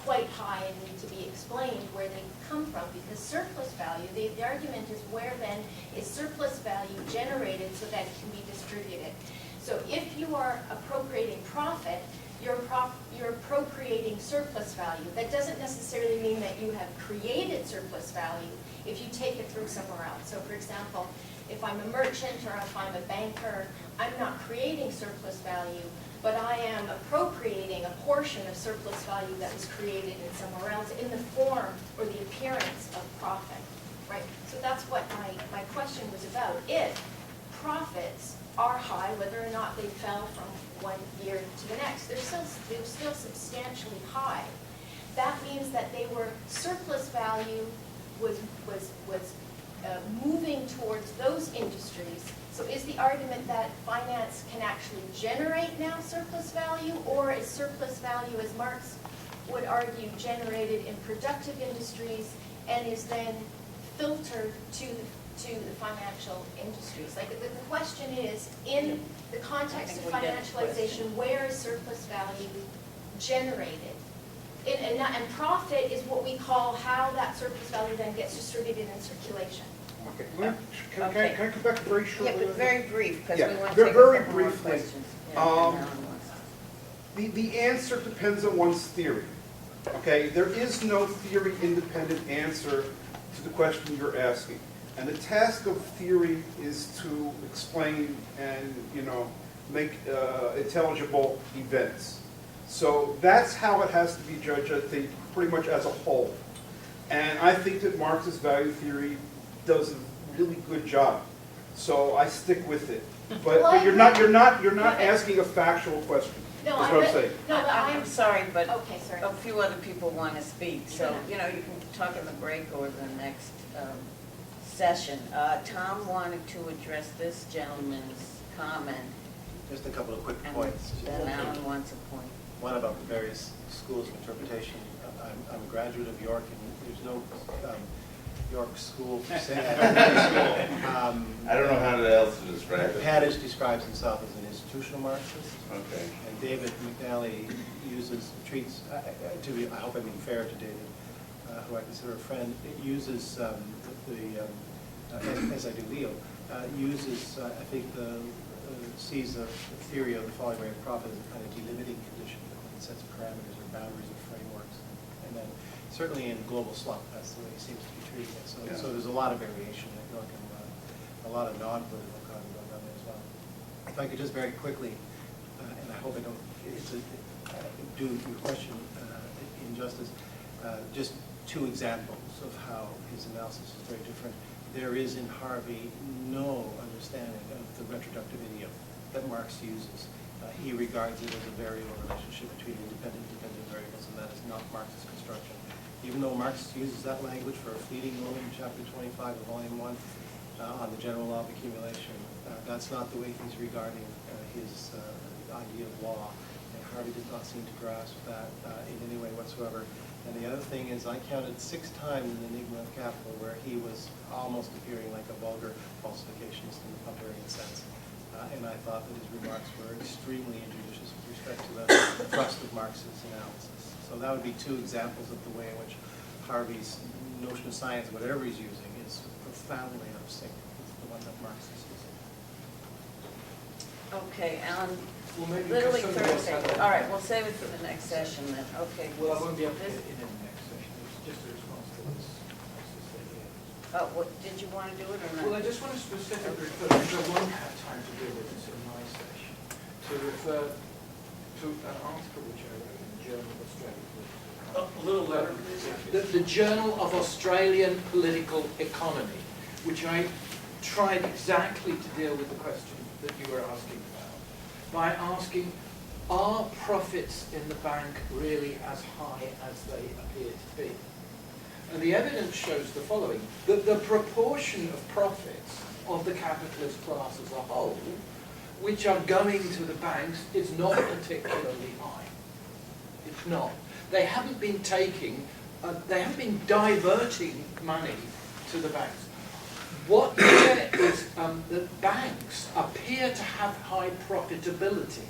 quite high and need to be explained where they come from, because surplus value, the argument is where then is surplus value generated so that it can be distributed. So if you are appropriating profit, you're appropriating surplus value. That doesn't necessarily mean that you have created surplus value if you take it from somewhere else. So for example, if I'm a merchant or if I'm a banker, I'm not creating surplus value, but I am appropriating a portion of surplus value that was created in somewhere else in the form or the appearance of profit, right? So that's what my question was about. If profits are high, whether or not they fell from one year to the next, they're still substantially high. That means that they were surplus value was moving towards those industries. So is the argument that finance can actually generate now surplus value, or is surplus value, as Marx would argue, generated in productive industries and is then filtered to the financial industries? Like, the question is, in the context of financialization, where is surplus value generated? And profit is what we call how that surplus value then gets distributed in circulation. Okay, can I come back very shortly? Yeah, but very brief, because we want to very take a couple more briefly. questions. The answer depends on one's theory. Okay, there is no theory-independent answer to the question you're asking. And the task of theory is to explain and, make intelligible events. So that's how it has to be judged, I think, pretty much as a whole. And I think that Marx's value theory does a really good job, so I stick with it. But, Well, I you're not asking a factual question, No, is what I'm saying. No, but I'm sorry, but Okay, sorry. a few other people want to speak, so, you know, you can talk in the break or the next session. Tom wanted to address this gentleman's comment, Just a couple of quick and points. then Alan wants a point. One about the various schools of interpretation. I'm a graduate of York, and there's no York school per se. I don't know how else to describe it. Haddish describes himself as an institutional Marxist. Okay. And David McNally treats, I hope I'm being fair to David, who I consider a friend, uses as I do Leo, I think sees the theory of the falling rate of profit as a kind of delimiting condition that sets parameters or boundaries or frameworks. And then certainly in global slump, that's the way he seems to be treating it. So there's a lot of variation in York and a lot of non-political content on there as well. If I could just very quickly, and I hope I don't do your question injustice, just two examples of how his analysis is very different. There is in Harvey no understanding of the retroductive idiom that Marx uses. He regards it as a variable relationship between independent and dependent variables, and that is not Marx's construction. Even though Marx uses that language for a fleeting moment in chapter 25 of volume 1 on the general law of accumulation, that's not the way he's regarding his idea of law. And Harvey did not seem to grasp that in any way whatsoever. And the other thing is, I counted 6 times in the Enigma of Capital where he was almost appearing like a vulgar falsificationist in the Popperian sense. And I thought that his remarks were extremely injudicious with respect to the thrust of Marx's analysis. So that would be 2 examples of the way in which Harvey's notion of science, whatever he's using, is profoundly out of sync with the one that Marx is using. Okay, Alan, Well, maybe literally because somebody else 30 had seconds. that. All right, we'll save it for the next session then, okay. Well, I won't be able to This- get in the next session, it's just a response to this. Oh, did you want to do it or not? Well, I just want to specifically refer, because I won't have time to deal with this in my session, to refer to an article which I wrote in the Journal of Australian Political Economy. A little letter, please. The Journal of Australian Political Economy, which I tried exactly to deal with the question that you were asking about, by asking, are profits in the bank really as high as they appear to be? And the evidence shows the following, that the proportion of profits of the capitalist class as a whole, which are going to the banks, is not particularly high. It's not. They haven't been diverting money to the banks. What you get is that banks appear to have high profitability.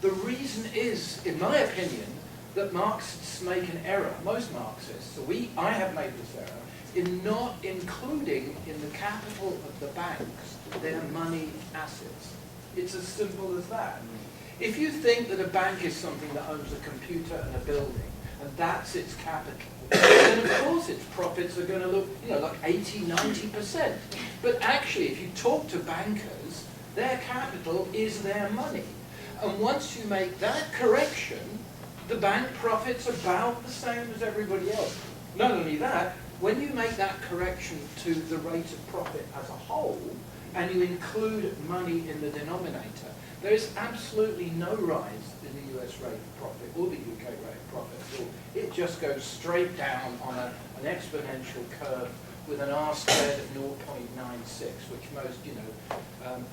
The reason is, in my opinion, that Marxists make an error, most Marxists, so I have made this error, in not including in the capital of the banks their money assets. It's as simple as that. If you think that a bank is something that owns a computer and a building, and that's its capital, then of course its profits are going to look, like 80, 90%. But actually, if you talk to bankers, their capital is their money. And once you make that correction, the bank profits about the same as everybody else. Not only that, when you make that correction to the rate of profit as a whole, and you include money in the denominator, there is absolutely no rise in the US rate of profit or the UK rate of profit at all. It just goes straight down on an exponential curve with an R-squared of 0.96, which most,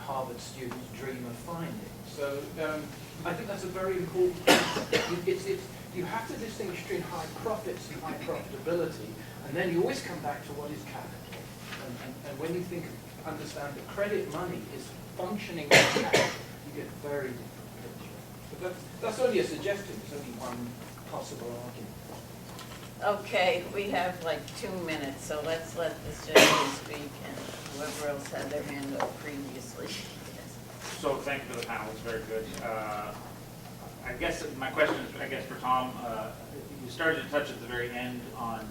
Harvard students dream of finding. So I think that's a very important point. You have to distinguish between high profits and high profitability, and then you always come back to what is capital. And when you understand that credit money is functioning as capital, you get a very different picture. But that's only a suggestion, it's only one possible argument. Okay, we have like 2 minutes, so let's let this gentleman speak and whoever else had their hand up previously. So thank you for the panel, it's very good. I guess my question is, for Thom. You started to touch at the very end on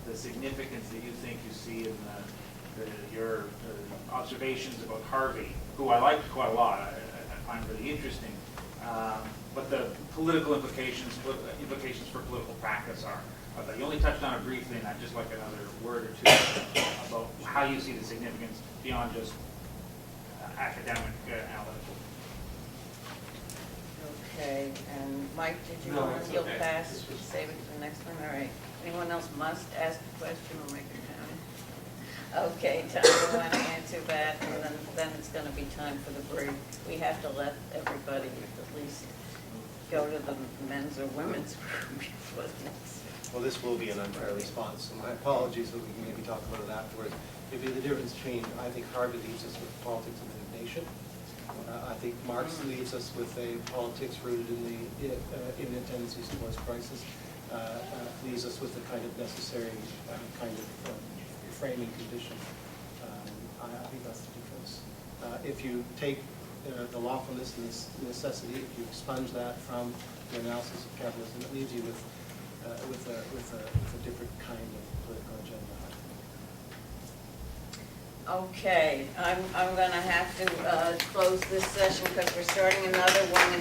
the significance that you think you see in your observations about Harvey, who I liked quite a lot, I find really interesting, but the political implications for political practice are Okay, you only touched on it briefly, and I'd just like another word or two about how you see the significance beyond just academic analytical. Okay, and Mike, did you No, want it's to, you'll okay. pass, This was- save it for the next one, all right. Anyone else must ask a question or make a comment? Okay, Tom, you want to answer that, and then it's gonna be time for the break. We have to let everybody at least go to the men's or women's group before the next. Well, this will be an unfair response, so my apologies that we can maybe talk about it afterwards. It'd be the difference between, I think Harvard leaves us with politics of indignation. I think Marx leaves us with a politics rooted in the tendencies towards crisis. Leaves us with the kind of necessary kind of framing condition. I think that's the difference. If you take the lawfulness and the necessity, if you expunge that from the analysis of capitalism, it leaves you with a different kind of political agenda. Okay, I'm gonna have to close this session because we're starting another one in